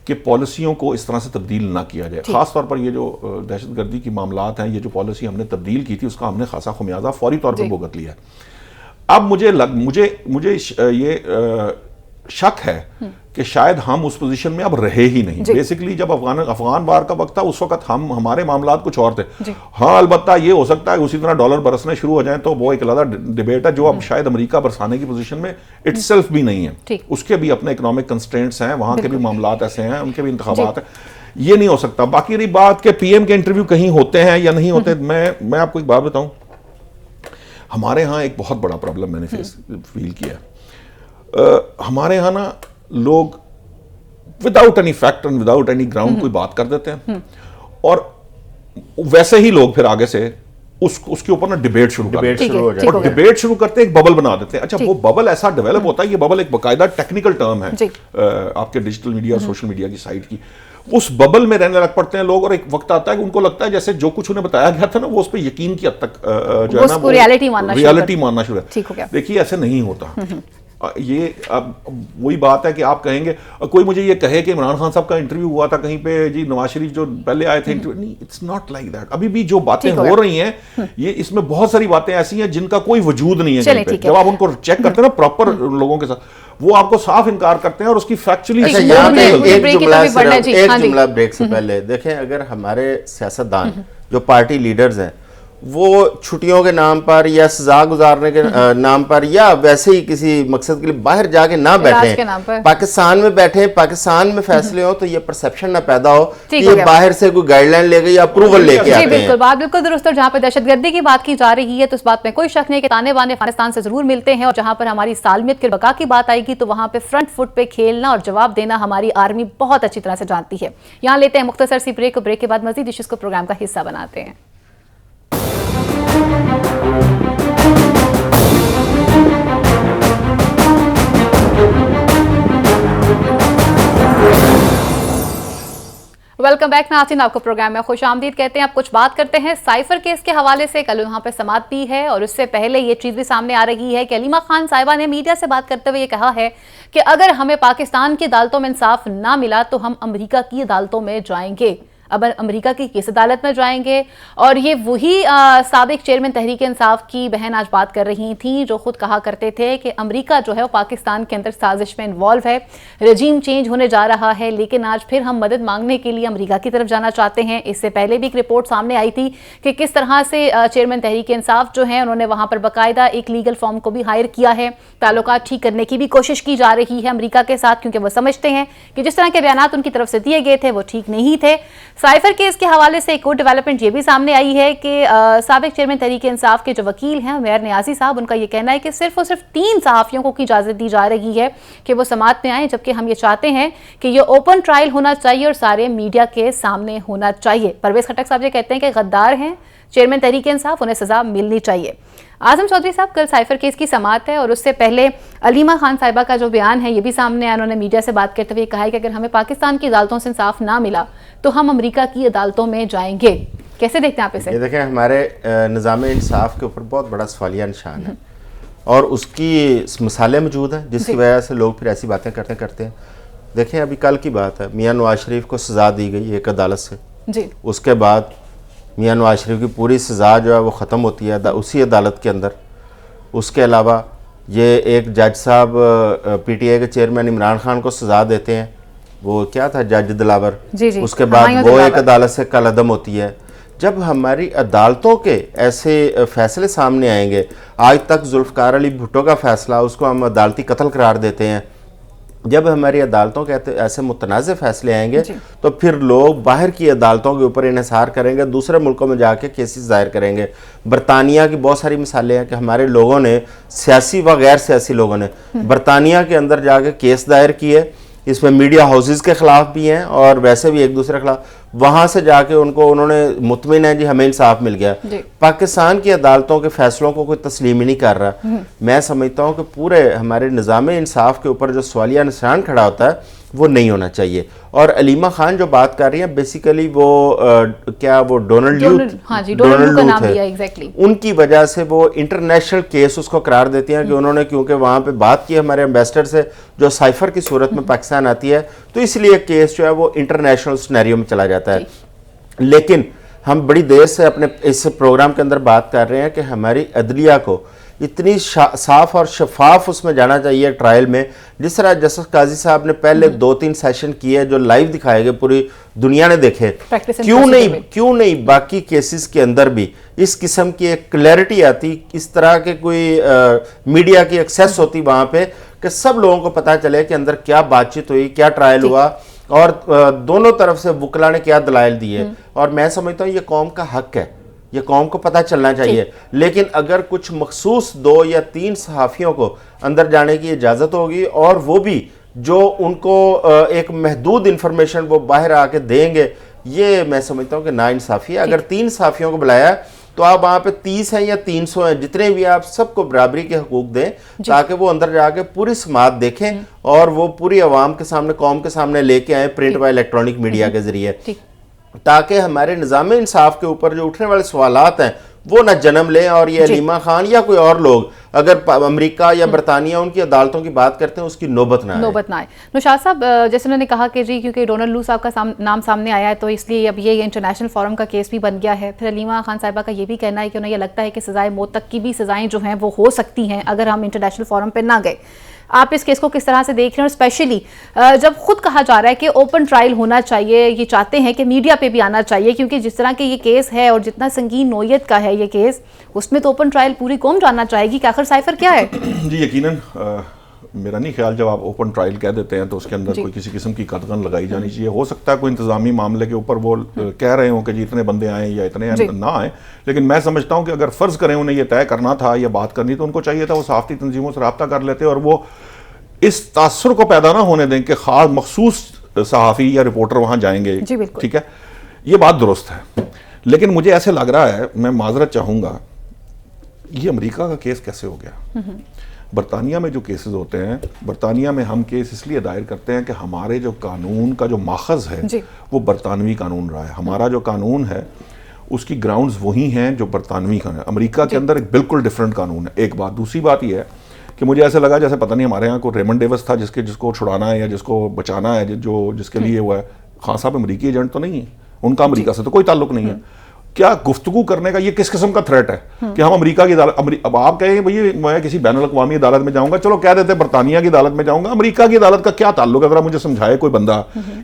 कि पॉलिसियों को इस तरह से तब्दील ना किया जाए। खास तौर पर ये जो दहशतगर्दी की मामलात हैं, ये जो पॉलिसी हमने तब्दील की थी उसका हमने खासा खुमियाजा फौरी तौर पर भुगत लिया। अब मुझे ये शक है कि शायद हम उस पोजीशन में अब रहे ही नहीं। बेसिकली जब अफगान वार का वक्त था उस वक्त हमारे मामलात कुछ और थे। हाँ, अलबत्ता ये हो सकता है उसी तरह डॉलर बरसने शुरू हो जाए तो वो एक अलग डिबेट है जो अब शायद अमेरिका बरसाने की पोजीशन में इटसेल्फ भी नहीं है। उसके भी अपने इकोनॉमिक कंस्ट्रेंट्स हैं, वहां के भी मामलात ऐसे हैं, उनके भी इंतखाबात हैं, ये नहीं हो सकता। बाकी रही बात के पीएम के इंटरव्यू कहीं होते हैं या नहीं होते, मैं आपको एक बात बताऊं, हमारे यहाँ एक बहुत बड़ा प्रॉब्लम मैंने फील किया। हमारे यहाँ ना लोग without any fact and without any ground कोई बात कर देते हैं और वैसे ही लोग फिर आगे से उसके ऊपर ना डिबेट शुरू हो जाए और डिबेट शुरू करते एक बबल बना देते हैं। अच्छा, वो बबल ऐसा डेवलप होता है, ये बबल एक बाकायदा टेक्निकल टर्म है आपके डिजिटल मीडिया और सोशल मीडिया की साइड की। उस बबल में रहने लग पड़ते हैं लोग और एक वक्त आता है कि उनको लगता है जैसे जो कुछ उन्हें बताया गया था ना वो उस पर यकीन की हद तक जो है ना वो रियलिटी मानना शुरू है। देखिए ऐसे नहीं होता। ये अब वही बात है कि आप कहेंगे, कोई मुझे ये कहे कि इमरान खान साहब का इंटरव्यू हुआ था कहीं पे जी, नवाज शरीफ जो पहले आए थे इंटरव्यू, नहीं, इट्स नॉट लाइक दैट। अभी भी जो बातें हो रही हैं ये, इसमें बहुत सारी बातें ऐसी हैं जिनका कोई वजूद नहीं है कहीं पे। जब आप उनको चेक करते हैं ना प्रॉपर लोगों के साथ, वो आपको साफ इनकार करते हैं और उसकी फैक्चुअली एक जुमला ब्रेक से पहले देखें, अगर हमारे सियासतदान जो पार्टी लीडर्स हैं वो छुट्टियों के नाम पर या सजा गुजारने के नाम पर या वैसे ही किसी मकसद के लिए बाहर जाके ना बैठे, पाकिस्तान में बैठे, पाकिस्तान में फैसले हो, तो ये परसेप्शन ना पैदा हो कि ये बाहर से कोई गाइडलाइन लेके या अप्रूवल लेके आते हैं। बिल्कुल, बात बिल्कुल दुरुस्त। और जहाँ पे दहशतगर्दी की बात की जा रही है तो इस बात में कोई शक नहीं कि ताने बाने अफगानिस्तान से जरूर मिलते हैं, और जहाँ पर हमारी सालमियत के बका की बात आएगी तो वहाँ पे फ्रंट फुट पे खेलना और जवाब देना हमारी आर्मी बहुत अच्छी तरह से जानती है। यहाँ लेते हैं मुख्तसर सी ब्रेक, ब्रेक के बाद मजीद इश्यूज को प्रोग्राम का हिस्सा बनाते हैं। वेलकम बैक नाज़रीन, आपको प्रोग्राम में खुश आमदीद कहते हैं। आप कुछ बात करते हैं साइफर केस के हवाले से। कल वहाँ पे समाअत भी है और उससे पहले ये चीज़ भी सामने आ रही है कि अलीमा खान साहिबा ने मीडिया से बात करते हुए ये कहा है कि अगर हमें पाकिस्तान की अदालतों में इंसाफ ना मिला तो हम अमेरिका की अदालतों में जाएंगे। अब अमेरिका की केस अदालत में जाएंगे। और ये वही साबिक चेयरमैन तहरीक इंसाफ की बहन आज बात कर रही थी, जो खुद कहा करते थे कि अमेरिका जो है वो पाकिस्तान के अंदर साजिश में इन्वॉल्व है, रजीम चेंज होने जा रहा है, लेकिन आज फिर हम मदद मांगने के लिए अमेरिका की तरफ जाना चाहते हैं। इससे पहले भी एक रिपोर्ट सामने आई थी कि किस तरह से चेयरमैन तहरीक इंसाफ जो है उन्होंने वहां पर बाकायदा एक लीगल फॉर्म को भी हायर किया है। ताल्लुकात ठीक करने की भी कोशिश की जा रही है अमेरिका के साथ, क्योंकि वो समझते हैं कि जिस तरह के बयानात उनकी तरफ से दिए गए थे वो ठीक नहीं थे। साइफर केस के हवाले से एक और डेवलपमेंट ये भी सामने आई है कि साबिक चेयरमैन तहरीक इंसाफ के जो वकील हैं उमैर नियाजी साहब, उनका ये कहना है कि सिर्फ और सिर्फ 3 सहाफ़ियों को की इजाज़त दी जा रही है कि वो समाअत में आए, जबकि हम ये चाहते हैं कि ये ओपन ट्रायल होना चाहिए और सारे मीडिया के सामने होना चाहिए। परवेज़ खट्टक साहब ये कहते हैं कि गद्दार हैं चेयरमैन तहरीक इंसाफ, उन्हें सजा मिलनी चाहिए। आजम चौधरी साहब, कल साइफर केस की समाअत है और उससे पहले अलीमा खान साहिबा का जो बयान है ये भी सामने आया। उन्होंने मीडिया से बात करते हुए कहा है कि अगर हमें पाकिस्तान की अदालतों से इंसाफ ना मिला तो हम अमेरिका की अदालतों में जाएंगे। कैसे देखते हैं आप इसे? ये देखें, हमारे निज़ाम इंसाफ के ऊपर बहुत बड़ा सवालिया निशान है और उसकी मिसालें मौजूद हैं जिसकी वजह से लोग फिर ऐसी बातें करते हैं। देखें, अभी कल की बात है, मियां नवाज शरीफ को सज़ा दी गई एक अदालत से जी। उसके बाद मियां नवाज शरीफ की पूरी सज़ा जो है वो ख़त्म होती है उसी अदालत के अंदर। उसके अलावा ये एक जज साहब PTI के चेयरमैन इमरान खान को सज़ा देते हैं, वो क्या था, जज दिलावर जी। उसके बाद वो एक अदालत से कल अदम होती है। जब हमारी अदालतों के ऐसे फैसले सामने आएंगे, आज तक जुल्फ़कार अली भुट्टो का फैसला उसको हम अदालती कत्ल करार देते हैं, जब हमारी अदालतों के ऐसे मुतनाज़ फैसले आएंगे तो फिर लोग बाहर की अदालतों के ऊपर इन्हिसार करेंगे, दूसरे मुल्कों में जाके केसेस दायर करेंगे। बरतानिया की बहुत सारी मिसालें हैं कि हमारे लोगों ने, सियासी व गैर सियासी लोगों ने बरतानिया के अंदर जाके केस दायर किए। इसमें मीडिया हाउसेस के ख़िलाफ़ भी हैं और वैसे भी एक दूसरे के खिलाफ, वहाँ से जाके उन्होंने मुतमिन है जी हमें इंसाफ मिल गया। पाकिस्तान की अदालतों के फैसलों को कोई तस्लीम ही नहीं कर रहा। मैं समझता हूँ कि पूरे हमारे निज़ाम इंसाफ के ऊपर जो सवालिया निशान खड़ा होता है वो नहीं होना चाहिए। और अलीमा खान जो बात कर रही है, बेसिकली वो वो डोनाल्ड लूथ है, उनकी वजह से वो इंटरनेशनल केस उसको करार देती हैं कि उन्होंने, क्योंकि वहाँ पे बात की हमारे एम्बेसडर से जो साइफर की सूरत में पाकिस्तान आती है, तो इसलिए केस जो है वो इंटरनेशनल सिनेरियो में चला जाता है। लेकिन हम बड़ी देर से अपने इस प्रोग्राम के अंदर बात कर रहे हैं कि हमारी अदलिया को इतनी साफ और शफाफ उसमें जाना चाहिए ट्रायल में, जिस तरह जस्टिस काजी साहब ने पहले 2-3 सेशन किए जो लाइव दिखाए गए, पूरी दुनिया ने देखे। क्यों नहीं बाकी केसेस के अंदर भी इस किस्म की एक क्लैरिटी आती, इस तरह के कोई मीडिया की एक्सेस होती वहां पे कि सब लोगों को पता चले कि अंदर क्या बातचीत हुई, क्या ट्रायल हुआ और दोनों तरफ से वकला ने क्या दलाइल दिए। और मैं समझता हूँ ये कौम का हक है, ये कौम को पता चलना चाहिए। लेकिन अगर कुछ मखसूस 2 या 3 सहाफ़ियों को अंदर जाने की इजाज़त होगी और वो भी जो उनको एक महदूद इंफॉर्मेशन वो बाहर आके देंगे, ये मैं समझता हूँ कि नाइंसाफ़ी है। अगर 3 सहाफ़ियों को बुलाया तो आप वहाँ पे 30 हैं या 300 हैं, जितने भी आप सबको बराबरी के हकूक दें, ताकि वो अंदर जाके पूरी समाअत देखें और वो पूरी आवाम के सामने, कौम के सामने लेके आए प्रिंट व इलेक्ट्रॉनिक मीडिया के जरिए, ताकि हमारे निज़ाम इंसाफ के ऊपर जो उठने वाले सवालात हैं वो न जन्म लें और ये अलीमा खान या कोई और लोग अगर अमेरिका या बरतानिया उनकी अदालतों की बात करते हैं उसकी नौबत ना आए। नौशाद साहब, जैसे उन्होंने कहा कि जी क्योंकि डोनाल्ड लू साहब का नाम सामने आया है तो इसलिए अब ये इंटरनेशनल फोरम का केस भी बन गया है। फिर अलीमा खान साहिबा का ये भी कहना है कि उन्हें यह लगता है कि सजाए मौत तक की भी सजाएं जो हैं वो हो सकती हैं अगर हम इंटरनेशनल फोरम पर ना गए। आप इस केस को किस तरह से देख रहे हैं? और स्पेशली जब खुद कहा जा रहा है कि ओपन ट्रायल होना चाहिए, ये चाहते हैं कि मीडिया पे भी आना चाहिए, क्योंकि जिस तरह के ये केस है और जितना संगीन नोयत का है ये केस, उसमें तो ओपन ट्रायल पूरी कौम जानना चाहेगी कि आखिर साइफर क्या है। जी यकीनन, मेरा नहीं ख्याल जब आप ओपन ट्रायल कह देते हैं तो उसके अंदर कोई किसी किस्म की कतगन लगाई जानी चाहिए। हो सकता है कोई इंतजामी मामले के ऊपर वो कह रहे हो कि जी इतने बंदे आए या इतने ना आए, लेकिन मैं समझता हूं कि अगर फ़र्ज़ करें उन्हें ये तय करना था या बात करनी तो उनको चाहिए था वो सहाफ़ती तंजीमों से रब्ता कर लेते और वो इस तासुर को पैदा ना होने दें कि खास मखसूस सहाफ़ी या रिपोर्टर वहाँ जाएंगे। ठीक है, ये बात दुरुस्त है, लेकिन मुझे ऐसे लग रहा है, मैं माजरत चाहूँगा, ये अमेरिका का केस कैसे हो गया? बरतानिया में जो केसेस होते हैं, बरतानिया में हम केस इसलिए दायर करते हैं कि हमारे जो कानून का जो माखज़ है वो बरतानवी कानून रहा है। हमारा जो कानून है उसकी ग्राउंड्स वही हैं जो बरतानवी का है। अमेरिका के अंदर एक बिल्कुल डिफरेंट कानून है। एक बात। दूसरी बात यह है कि मुझे ऐसा लगा जैसे पता नहीं हमारे यहाँ को रेमंड डेविस था जिसको छुड़ाना है या जिसको बचाना है, जिसके लिए हुआ है। खान साहब अमरीकी एजेंट तो नहीं है, उनका अमेरिका से तो कोई ताल्लुक नहीं है। क्या गुफ्तगू करने का ये किस किस्म का थ्रेट है कि हम अमेरिका की अदालत, अब आप कहें भाई मैं किसी बैनुल अक़वामी अदालत में जाऊंगा, चलो कह देते बरतानिया की अदालत में जाऊंगा, अमेरिका की अदालत का क्या ताल्लुक है, अगर मुझे समझाए कोई बंदा।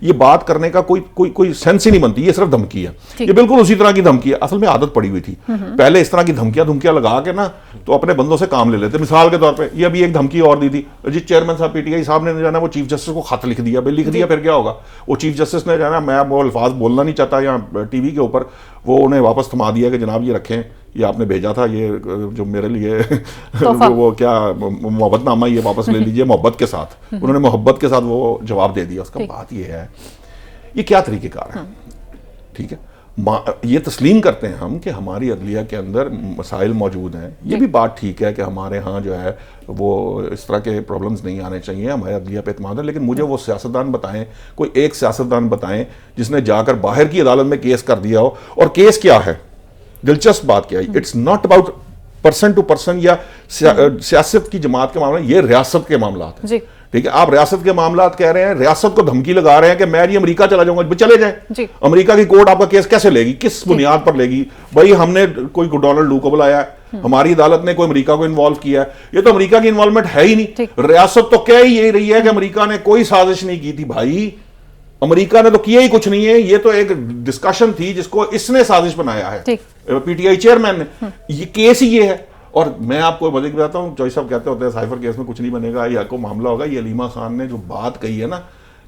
ये बात करने का कोई सेंस ही नहीं बनती, ये सिर्फ धमकी है। ये बिल्कुल उसी तरह की धमकी है, असल में आदत पड़ी हुई थी। पहले इस तरह की धमकियां लगा के ना तो अपने बंदों से काम ले लेते। मिसाल के तौर पर ये अभी एक धमकी और दी थी जी, चेयरमैन साहब पीटीआई साहब ने जाना वो चीफ जस्टिस को खत लिख दिया, लिख दिया फिर क्या होगा, वो चीफ जस्टिस ने जाना, मैं वो अल्फाज बोलना नहीं चाहता यहाँ टीवी के ऊपर, वो उन्हें वापस थमा दिया कि जनाब ये रखें, ये आपने भेजा था, ये जो मेरे लिए वो क्या मोहब्बतनामा, ये वापस ले लीजिए मोहब्बत के साथ। उन्होंने मोहब्बत के साथ वो जवाब दे दिया। उसका बात ये है, ये क्या तरीक़ेकार है, ठीक है, ये तस्लीम करते हैं हम कि हमारी अदलिया के अंदर मसाइल मौजूद हैं। ये भी बात ठीक है कि हमारे यहाँ जो है वो इस तरह के प्रॉब्लम्स नहीं आने चाहिए, हमारे अदलिया पे एतमाद है, लेकिन मुझे वो सियासतदान बताएं, कोई एक सियासतदान बताएं जिसने जाकर बाहर की अदालत में केस कर दिया हो। और केस क्या है, दिलचस्प बात क्या है, it's not about person to person या सियासत की जमात के मामले, ये रियासत के मामला है। ठीक है, आप रियासत के मामलात कह रहे हैं, रियासत को धमकी लगा रहे हैं कि मैं ये अमेरिका चला जाऊंगा, चले जाएं। अमेरिका की कोर्ट आपका केस कैसे लेगी, किस बुनियाद पर लेगी? भाई हमने कोई डोनाल्ड लू को बुलाया है, हमारी अदालत ने कोई अमेरिका को इन्वॉल्व किया है, ये तो अमेरिका की इन्वॉल्वमेंट है ही नहीं। रियासत तो कह ही यही रही है कि अमेरिका ने कोई साजिश नहीं की थी। भाई अमेरिका ने तो किया ही कुछ नहीं है, ये तो एक डिस्कशन थी जिसको इसने साजिश बनाया है, पीटीआई चेयरमैन ने। ये केस ही ये है। और मैं आपको वजह बताता हूँ, जॉय साहब कहते होते हैं साइफर केस में कुछ नहीं बनेगा, या को मामला होगा। ये अलीमा खान ने जो बात कही है ना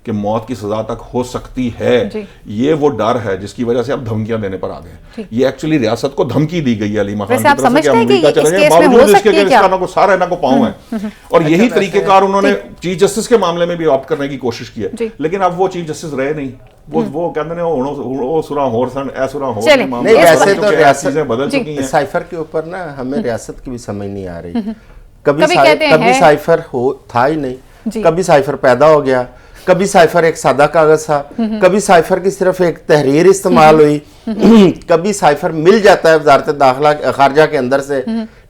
कि मौत की सजा तक हो सकती है, ये वो डर है जिसकी वजह से आप धमकियां देने पर आ गए। ये एक्चुअली रियासत को धमकी दी गई है अलीमा खान की तरफ से कि अमेरिका चले जाए, बावजूद इसके इसका ना को सारा ना को पाँव है। और यही तरीकेकार उन्होंने चीफ जस्टिस के मामले में भी ऑप्ट करने की कोशिश की है, लेकिन अब वो चीफ जस्टिस रहे नहीं। वो कहते हैं वो सुरा होरसन ऐसुरा हो, नहीं वैसे तो रियासत बदल चुकी है। साइफर के ऊपर ना हमें रियासत की भी समझ नहीं आ रही। कभी साइफर हो था ही नहीं, कभी साइफर पैदा हो गया, कभी साइफर एक सादा कागज था, कभी साइफर की सिर्फ एक तहरीर इस्तेमाल हुई, कभी साइफर मिल जाता है वजारत दाखिला खारजा के अंदर से,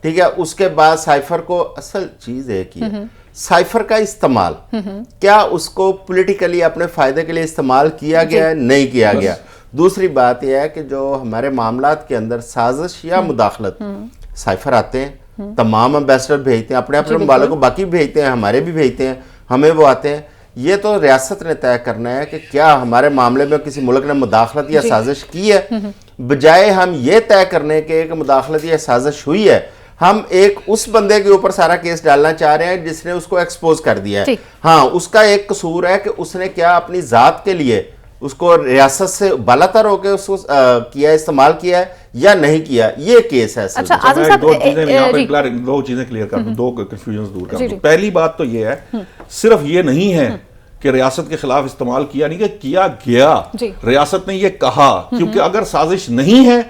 ठीक है। उसके बाद साइफर को असल चीज है कि साइफर का इस्तेमाल क्या उसको पॉलिटिकली अपने फायदे के लिए इस्तेमाल किया गया है, नहीं किया गया। दूसरी बात यह है कि जो हमारे मामलात के अंदर साजिश या मुदाखलत, साइफर आते हैं, तमाम एम्बेसडर भेजते हैं, अपने अपने ममालिक को बाकी भेजते हैं, हमारे भी भेजते हैं, हमें वो आते हैं। ये तो रियासत ने तय करना है कि क्या हमारे मामले में किसी मुल्क ने मुदाखलत या साजिश की है, बजाय हम ये तय करने के कि मुदाखलत या साजिश हुई है, हम एक उस बंदे के ऊपर सारा केस डालना चाह रहे हैं जिसने उसको एक्सपोज कर दिया है। हाँ, उसका एक कसूर है कि उसने क्या अपनी जात के लिए उसको रियासत से बालातर होकर उसको किया, इस्तेमाल किया है या नहीं किया, ये केस है। अच्छा, दो चीजें क्लियर कर दूं, दो कंफ्यूजन दूर कर दूं। पहली बात तो ये है, सिर्फ ये नहीं है कि रियासत के खिलाफ इस्तेमाल किया नहीं, कि किया गया, रियासत ने ये कहा। क्योंकि अगर साजिश नहीं है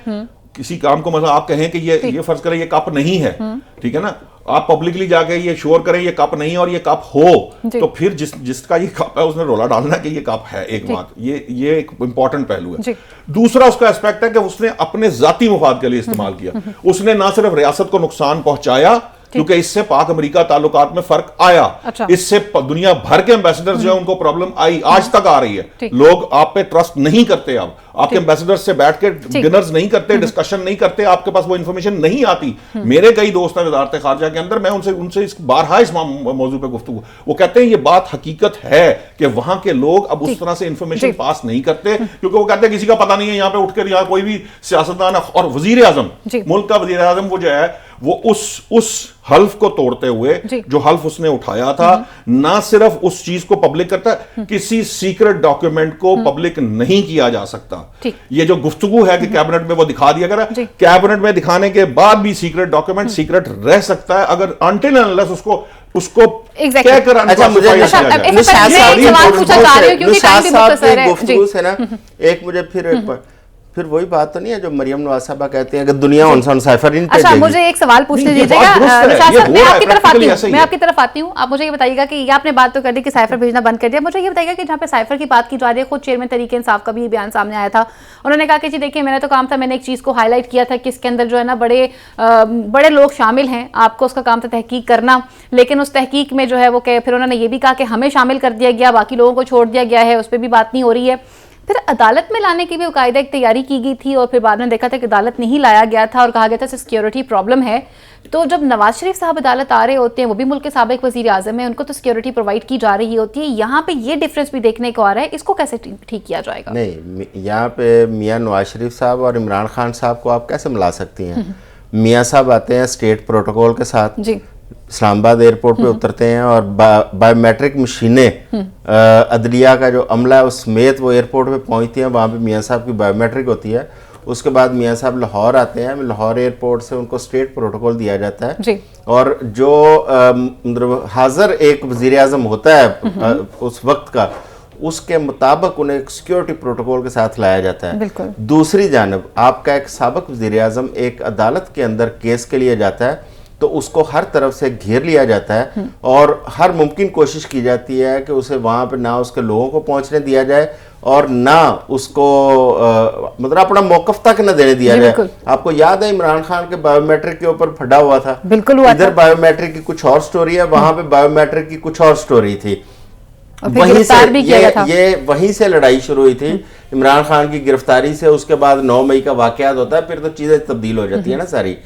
किसी काम को, मतलब आप कहें कि ये फर्ज करें ये कप नहीं है, ठीक है ना, आप पब्लिकली जाके ये श्योर करें ये कप नहीं है और ये कप हो, तो फिर जिसका ये कप है उसने रोला डालना कि ये कप है। एक बात ये एक इंपॉर्टेंट पहलू है। दूसरा उसका एस्पेक्ट है कि उसने अपने जाती मुफाद के लिए इस्तेमाल किया। उसने ना सिर्फ रियासत को नुकसान पहुंचाया, क्योंकि इससे पाक अमेरिका ताल्लुकात में फर्क आया। अच्छा। इससे दुनिया भर के एम्बेसडर जो है उनको प्रॉब्लम आई, आज तक आ रही है। लोग आप पे ट्रस्ट नहीं करते, अब आपके एम्बेसडर से बैठ के डिनर्स नहीं करते, डिस्कशन नहीं करते, आपके पास वो इंफॉर्मेशन नहीं आती। मेरे कई दोस्त हैं वजारत खारजा के अंदर, मैं उनसे बारहा इस मौजू पे गुफ्तगू, वो कहते हैं ये बात हकीकत है कि वहां के लोग अब उस तरह से इंफॉर्मेशन पास नहीं करते, क्योंकि वो कहते हैं किसी का पता नहीं है, यहाँ पे उठकर यहाँ कोई भी सियासतदान और वजीर आजम, मुल्क का वजीर आजम वो जो है वो उस हल्फ को तोड़ते हुए जो हल्फ उसने उठाया था, ना सिर्फ उस चीज को पब्लिक करता, किसी सीक्रेट डॉक्यूमेंट को पब्लिक नहीं किया जा सकता। ये जो गुफ्तगू है कि कैबिनेट में वो दिखा दिया गया, कैबिनेट में दिखाने के बाद भी सीक्रेट डॉक्यूमेंट सीक्रेट रह सकता है अगर अनटिल अनलेस उसको क्या कराना। अच्छा, मुझे एक मुझे फिर वही बात तो नहीं है जो मरियम नवाज साहबा कहते हैं कि दुनिया उनसे साइफर इन। अच्छा, मुझे एक सवाल पूछने दीजिएगा, मैं आपकी तरफ आती हूँ। आप मुझे ये बताइएगा कि ये आपने बात तो कर दी कि साइफर भेजना बंद कर दिया, मुझे ये बताइएगा कि जहाँ पे साइफर की बात की जा रही है, खुद चेयरमैन तहरीक इंसाफ का भी बयान सामने आया था। उन्होंने कहा कि जी देखिए, मैंने तो काम था, मैंने एक चीज़ को हाईलाइट किया था कि इसके अंदर जो है ना बड़े लोग शामिल हैं, आपको उसका काम था तहकीक करना, लेकिन उस तहकीक में जो है वो फिर उन्होंने ये भी कहा कि हमें शामिल कर दिया गया, बाकी लोगों को छोड़ दिया गया है, उस पर भी बात नहीं हो रही है। फिर अदालत में लाने की भी बाकायदा एक तैयारी की गई थी और फिर बाद में देखा था कि अदालत नहीं लाया गया था और कहा गया था सिक्योरिटी प्रॉब्लम है। तो जब नवाज शरीफ साहब अदालत आ रहे होते हैं, वो भी मुल्क के साबिक वजीर आजम है, उनको तो सिक्योरिटी प्रोवाइड की जा रही होती है, यहाँ पे ये डिफरेंस भी देखने को आ रहा है, इसको कैसे ठीक किया जाएगा? नहीं, यहाँ पे मियाँ नवाज शरीफ साहब और इमरान खान साहब को आप कैसे मिला सकती हैं? मियाँ साहब आते हैं स्टेट प्रोटोकॉल के साथ जी, इस्लामाबाद एयरपोर्ट पे उतरते हैं और बायोमेट्रिक मशीनें अदलिया का जो अमला है उस समेत वो एयरपोर्ट पे पहुंचती हैं, वहाँ पे मियाँ साहब की बायोमेट्रिक होती है। उसके बाद मियाँ साहब लाहौर आते हैं, लाहौर एयरपोर्ट से उनको स्टेट प्रोटोकॉल दिया जाता है जी। और जो मतलब हाजिर एक वजीर आजम होता है उस वक्त का, उसके मुताबिक उन्हें एक सिक्योरिटी प्रोटोकॉल के साथ लाया जाता है। बिल्कुल। दूसरी जानब आपका एक साबिक वजीर आजम एक अदालत के अंदर केस के लिए जाता है तो उसको हर तरफ से घेर लिया जाता है और हर मुमकिन कोशिश की जाती है कि उसे वहाँ पे ना उसके लोगों को पहुँचने दिया जाए और ना उसको मतलब अपना मौकफ तक न देने दिया जाए। आपको याद है इमरान खान के बायोमेट्रिक के ऊपर फटा हुआ था, बिल्कुल हुआ इधर बायोमेट्रिक की कुछ और स्टोरी है, वहां पे बायोमेट्रिक की कुछ और स्टोरी थी। वहीं से ये वहीं से लड़ाई शुरू हुई थी इमरान खान की गिरफ्तारी से। उसके बाद 9 मई का वाकयात होता है, फिर तो चीजें तब्दील हो जाती है ना सारी।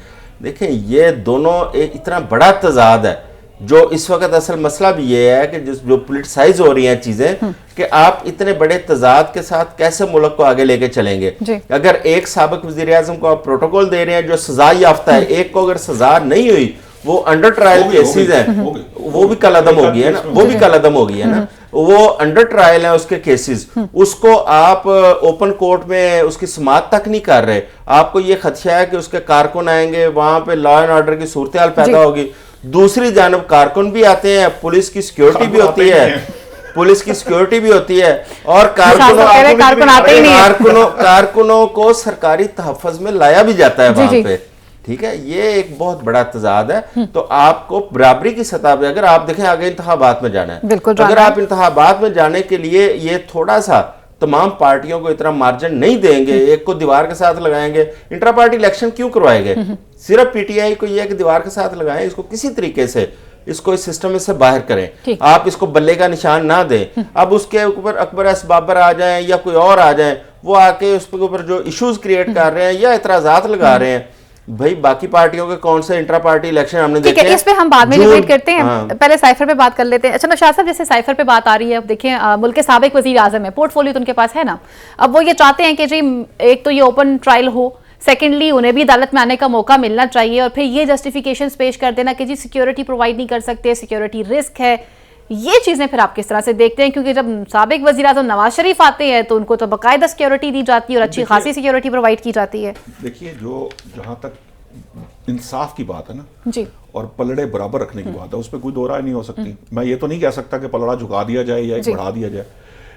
देखें ये दोनों एक इतना बड़ा तजाद है, जो इस वक्त असल मसला भी ये है कि जो पोलिटिसाइज हो रही हैं चीजें कि आप इतने बड़े तजाद के साथ कैसे मुल्क को आगे लेके चलेंगे। अगर एक साबिक वजीर आजम को आप प्रोटोकॉल दे रहे हैं जो सजा याफ्ता है, एक को अगर सजा नहीं हुई, वो अंडर ट्रायल केसेस हैं, वो भी कलअदम हो गई है ना, वो भी कलअदम हो गई है ना, वो अंडर ट्रायल है उसके केसेस, उसको आप ओपन कोर्ट में उसकी समाअत तक नहीं कर रहे। आपको ये खदशा है कि उसके कारकुन आएंगे, वहां पे लॉ एंड ऑर्डर की सूरत हाल पैदा होगी। दूसरी जानब कारकुन भी आते हैं, पुलिस की सिक्योरिटी भी होती है, पुलिस की सिक्योरिटी भी होती है और कारकुनों को सरकारी तहफ़्फ़ुज़ में लाया भी जाता है वहां पे। ठीक है, ये एक बहुत बड़ा तजाद है। तो आपको बराबरी की सतह पे अगर आप देखें आगे इंतखाबात में जाना है, अगर आप इंतखाबात में जाने के लिए ये थोड़ा सा तमाम पार्टियों को इतना मार्जिन नहीं देंगे, एक को दीवार के साथ लगाएंगे, इंट्रा पार्टी इलेक्शन क्यों करवाए गए? सिर्फ पीटीआई को यह कि दीवार के साथ लगाएं, इसको किसी तरीके से इसको इस सिस्टम में से बाहर करें। आप इसको बल्ले का निशान ना दें। अब उसके ऊपर अकबर एस बाबर आ जाएं या कोई और आ जाएं, वो आके उस ऊपर जो इश्यूज क्रिएट कर रहे हैं या इतराजात लगा रहे हैं, भाई बाकी पार्टियों के कौन से इंट्रा पार्टी इलेक्शन हमने देखे हैं। इस पे हम बाद में डिबेट करते हैं, पहले साइफर पे बात कर लेते हैं। अच्छा नौशाद साहब, जैसे साइफर पे बात आ रही है, अब देखिए मुल्क के साबिक वजीर आजम है, पोर्टफोलियो तो उनके पास है ना, अब वो ये चाहते हैं कि जी एक तो ये ओपन ट्रायल हो, सेकेंडली उन्हें भी अदालत में आने का मौका मिलना चाहिए, और फिर ये जस्टिफिकेशन पेश कर देना कि जी सिक्योरिटी प्रोवाइड नहीं कर सकते, सिक्योरिटी रिस्क है। ये चीजें फिर आप किस तरह से देखते हैं? क्योंकि जब साबिक वजीर आज़म नवाज शरीफ आते हैं तो उनको तो बाकायदा सिक्योरिटी दी जाती है और अच्छी खासी सिक्योरिटी प्रोवाइड की जाती है। देखिए, जो जहाँ तक इंसाफ की बात है ना जी, और पलड़े बराबर रखने की बात है, उस पर कोई दो राय नहीं हो सकती। मैं ये तो नहीं कह सकता कि पलड़ा झुका दिया जाए या एक बढ़ा दिया जाए,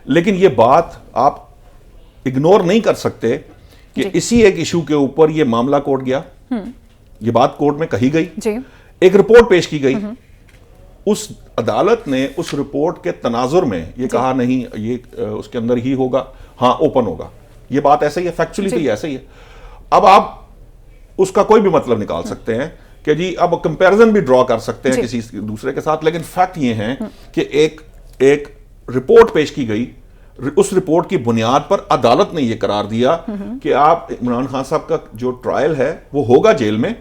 लेकिन ये बात आप इग्नोर नहीं कर सकते कि इसी एक इशू के ऊपर ये मामला कोर्ट गया, ये बात कोर्ट में कही गई, एक रिपोर्ट पेश की गई, उस अदालत ने उस रिपोर्ट के तनाजुर में ये कहा नहीं ये उसके अंदर ही होगा, हाँ ओपन होगा। ये बात ऐसे ही है, फैक्चुअली तो ये ऐसे ही है। अब आप उसका कोई भी मतलब निकाल सकते हैं कि जी अब कंपैरिजन भी ड्रॉ कर सकते हैं किसी दूसरे के साथ, लेकिन फैक्ट ये है कि एक रिपोर्ट पेश की गई, उस रिपोर्ट की बुनियाद पर अदालत ने यह करार दिया कि आप इमरान खान साहब का जो ट्रायल है वो होगा जेल में,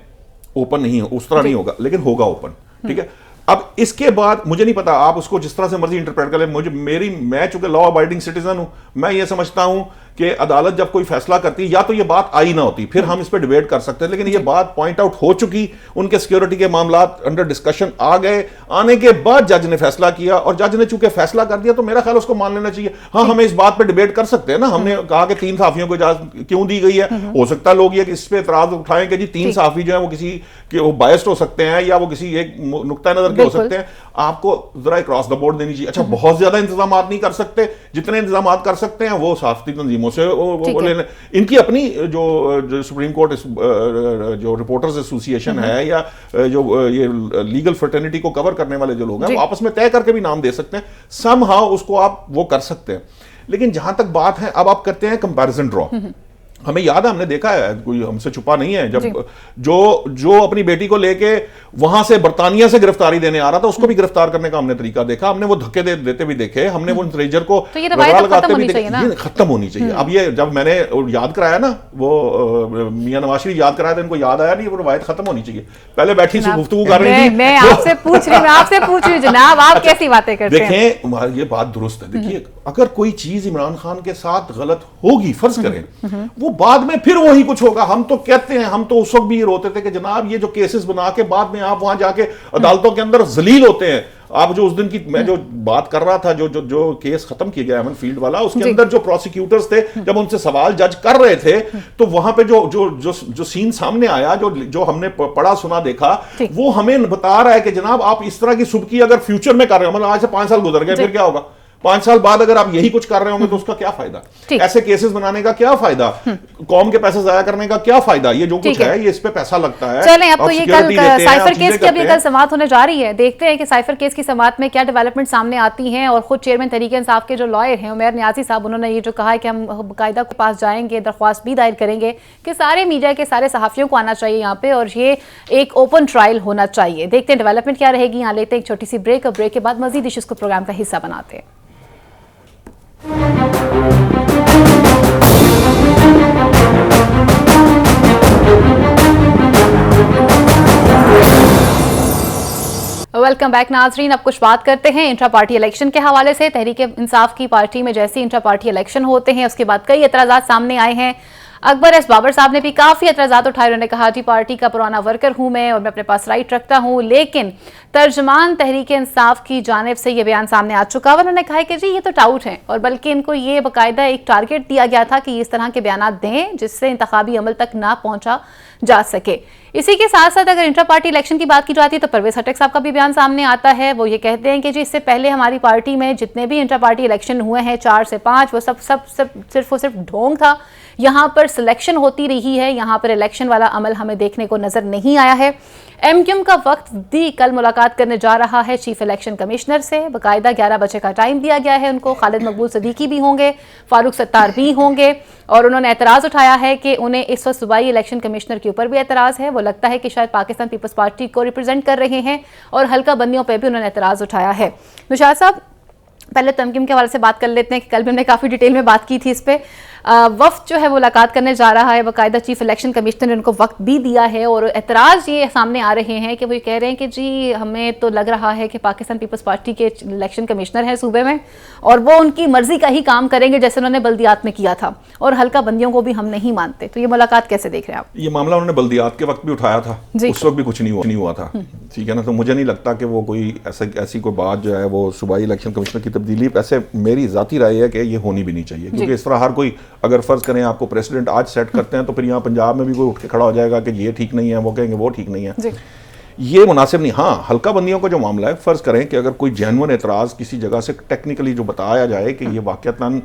ओपन नहीं हो, उस तरह नहीं होगा, लेकिन होगा ओपन। ठीक है, अब इसके बाद मुझे नहीं पता, आप उसको जिस तरह से मर्जी इंटरप्रेट कर ले, मैं चूंकि लॉ अबाइडिंग सिटीजन हूं, मैं ये समझता हूं कि अदालत जब कोई फैसला करती है या तो ये बात आई ना होती, फिर हम इस पर डिबेट कर सकते हैं, लेकिन ये बात पॉइंट आउट हो चुकी, उनके सिक्योरिटी के मामला अंडर डिस्कशन आ गए, आने के बाद जज ने फैसला किया, और जज ने चूंकि फैसला कर दिया तो मेरा ख्याल उसको मान लेना चाहिए। हाँ, हमें इस बात पर डिबेट कर सकते हैं ना, हमने कहा कि 3 सहाफियों को इजाजत क्यों दी गई है, हो सकता है लोग ये इस पे एतराज उठाएं कि जी 3 सहाफी जो है वो किसी के वो बायस्ड हो सकते हैं या वो किसी एक नुक्ता नजर के हो सकते हैं, आपको जरा क्रॉस द बोर्ड देनी चाहिए। अच्छा, बहुत ज्यादा इंतजाम नहीं कर सकते, जितने इंतजाम कर सकते हैं वो सहाफती तंजीमों से इनकी अपनी जो सुप्रीम कोर्ट जो रिपोर्टर्स एसोसिएशन है या जो ये लीगल फ्रेटर्निटी को कवर करने वाले जो लोग हैं वो आपस में तय करके भी नाम दे सकते हैं, समहाउ उसको आप वो कर सकते हैं। लेकिन जहां तक बात है, अब आप करते हैं कंपैरिजन ड्रॉ, हमें याद है, हमने देखा है, कोई हमसे छुपा नहीं है, जब जो अपनी बेटी को लेके वहां से बर्तानिया से गिरफ्तारी देने आ रहा था, उसको भी गिरफ्तार करने का हमने तरीका देखा, हमने वो धक्के देते भी देखे, हमने वो रेजर को तो ये लगाते भी देखे। ये खत्म होनी चाहिए। अब ये जब मैंने याद कराया ना, वो मियां नवाज शरीफ याद कराया था, इनको याद आया नहीं, वो रवायत खत्म होनी चाहिए। पहले बैठी से गुफ्तगू कर रही थी, मैं आपसे पूछ रही हूँ जनाब, आप कैसी बातें करते हैं? देखें, ये बात दुरुस्त है। देखिए, अगर कोई चीज इमरान खान के साथ गलत होगी, फर्ज करें, वो बाद में फिर वही कुछ होगा। हम तो कहते हैं, हम तो उस वक्त भी ये रोते थे कि जनाब ये जो केसेस बना के बाद में आप वहां जाके अदालतों के अंदर जलील होते हैं। आप जो उस दिन की मैं जो बात कर रहा था, जो केस खत्म किया गया अमन फील्ड वाला, उसके अंदर जो प्रोसिक्यूटर्स थे, जब उनसे सवाल जज कर रहे थे, तो वहां पे जो सीन सामने आया, जो हमने पढ़ा सुना देखा, वो हमें बता रहा है कि जनाब आप इस तरह की सुबकी अगर फ्यूचर में कर रहे हो, मतलब आज से 5 साल गुजर गए, फिर क्या होगा? 5 साल बाद अगर आप यही कुछ कर रहे होंगे तो उसका क्या फायदा? ऐसे केसेस बनाने का क्या फायदा? कौम के पैसे जाया करने का क्या फायदा? ये जो कुछ है, ये इस पे पैसा लगता है। चलें, अब तो ये कल साइफर केस की अभी कल समाअत होने जा रही है, देखते हैं कि साइफर केस की समाअत में क्या डेवलपमेंट सामने आती हैं। और खुद चेयरमैन तहरीक इंसाफ के जो लॉयर हैं उमैर नियाज़ी साहब, उन्होंने ये जो कहा है कि हम बाकायदा के पास जाएंगे, दरख्वास्त भी दायर करेंगे कि सारे मीडिया के सारे सहाफ़ियों को आना चाहिए यहाँ पे, और ये एक ओपन ट्रायल होना चाहिए। देखते हैं डेवलपमेंट क्या रहेगी। यहाँ लेते हैं एक छोटी सी ब्रेक, और ब्रेक के बाद मजीद इश्यूज़ को प्रोग्राम का हिस्सा बनाते हैं। वेलकम बैक नाजरीन। अब कुछ बात करते हैं इंट्रा पार्टी इलेक्शन के हवाले से। तहरीक इंसाफ की पार्टी में जैसे इंट्रा पार्टी इलेक्शन होते हैं, उसके बाद कई एतराज़ात सामने आए हैं। अकबर एस बाबर साहब ने भी काफ़ी एतराज़ात उठाए। उन्होंने कहा जी पार्टी का पुराना वर्कर हूं मैं और मैं अपने पास राइट रखता हूं, लेकिन तर्जमान तहरीक इंसाफ की जानिब से ये बयान सामने आ चुका है। उन्होंने कहा कि जी ये तो टाउट हैं, और बल्कि इनको ये बाकायदा एक टारगेट दिया गया था कि इस तरह के बयान दें जिससे इंतखाबी अमल तक ना पहुंचा जा सके। इसी के साथ साथ अगर इंट्रा पार्टी इलेक्शन की बात की जाती है तो परवेज खटक साहब का भी बयान सामने आता है। वो ये कहते हैं कि जी इससे पहले हमारी पार्टी में जितने भी इंट्रा पार्टी इलेक्शन हुए हैं 4 से 5, वो सब सिर्फ और सिर्फ ढोंग था। यहाँ पर सिलेक्शन होती रही है, यहाँ पर इलेक्शन वाला अमल हमें देखने को नजर नहीं आया है। एमक्यूएम का वक्त दी कल मुलाकात करने जा रहा है चीफ इलेक्शन कमिश्नर से। बाकायदा 11 बजे का टाइम दिया गया है उनको। खालिद मकबूल सदीकी भी होंगे, फारूक सत्तार भी होंगे, और उन्होंने एतराज़ उठाया है कि उन्हें इस वक्त सूबाई इलेक्शन कमिश्नर के ऊपर भी एतराज़ है। वो लगता है कि शायद पाकिस्तान पीपल्स पार्टी को रिप्रेजेंट कर रहे हैं, और हल्का बंदियों पर भी उन्होंने एतराज़ उठाया है। निशात साहब, पहले तो एमक्यूएम के हवाले से बात कर लेते हैं कि कल भी हमने काफ़ी डिटेल में बात की थी इस पर। वफ्द जो है वो मुलाकात करने जा रहा है, बाकायदा चीफ इलेक्शन कमिश्नर ने उनको वक्त भी दिया है, और एतराज़ ये सामने आ रहे हैं कि वो ये कह रहे हैं कि जी हमें तो लग रहा है कि पाकिस्तान पीपल्स पार्टी के इलेक्शन कमिश्नर हैं सूबे में, और वो उनकी मर्जी का ही काम करेंगे जैसे उन्होंने बल्दियात में किया था, और हल्का बंदियों को भी हम नहीं मानते। तो ये मुलाकात कैसे देख रहे हैं आप? ये मामला उन्होंने बल्दियात के वक्त भी उठाया था, उस वक्त भी कुछ नहीं हुआ था, ठीक है ना। तो मुझे नहीं लगता कि वो कोई ऐसी कोई बात जो है वो सूबाई इलेक्शन कमिश्नर की तब्दीली, ऐसे मेरी जाती राय है कि ये होनी भी नहीं चाहिए, क्योंकि इस तरह हर कोई, अगर फर्ज करें आपको प्रेसिडेंट आज सेट करते हैं, तो फिर यहाँ पंजाब में भी कोई उठ के खड़ा हो जाएगा कि ये ठीक नहीं है, वो कहेंगे वो ठीक नहीं है, ये मुनासिब नहीं। हाँ, हल्का बंदियों का जो मामला है, फर्ज करें कि अगर कोई जेन्युइन एतराज़ किसी जगह से टेक्निकली जो बताया जाए कि ये वाक़तन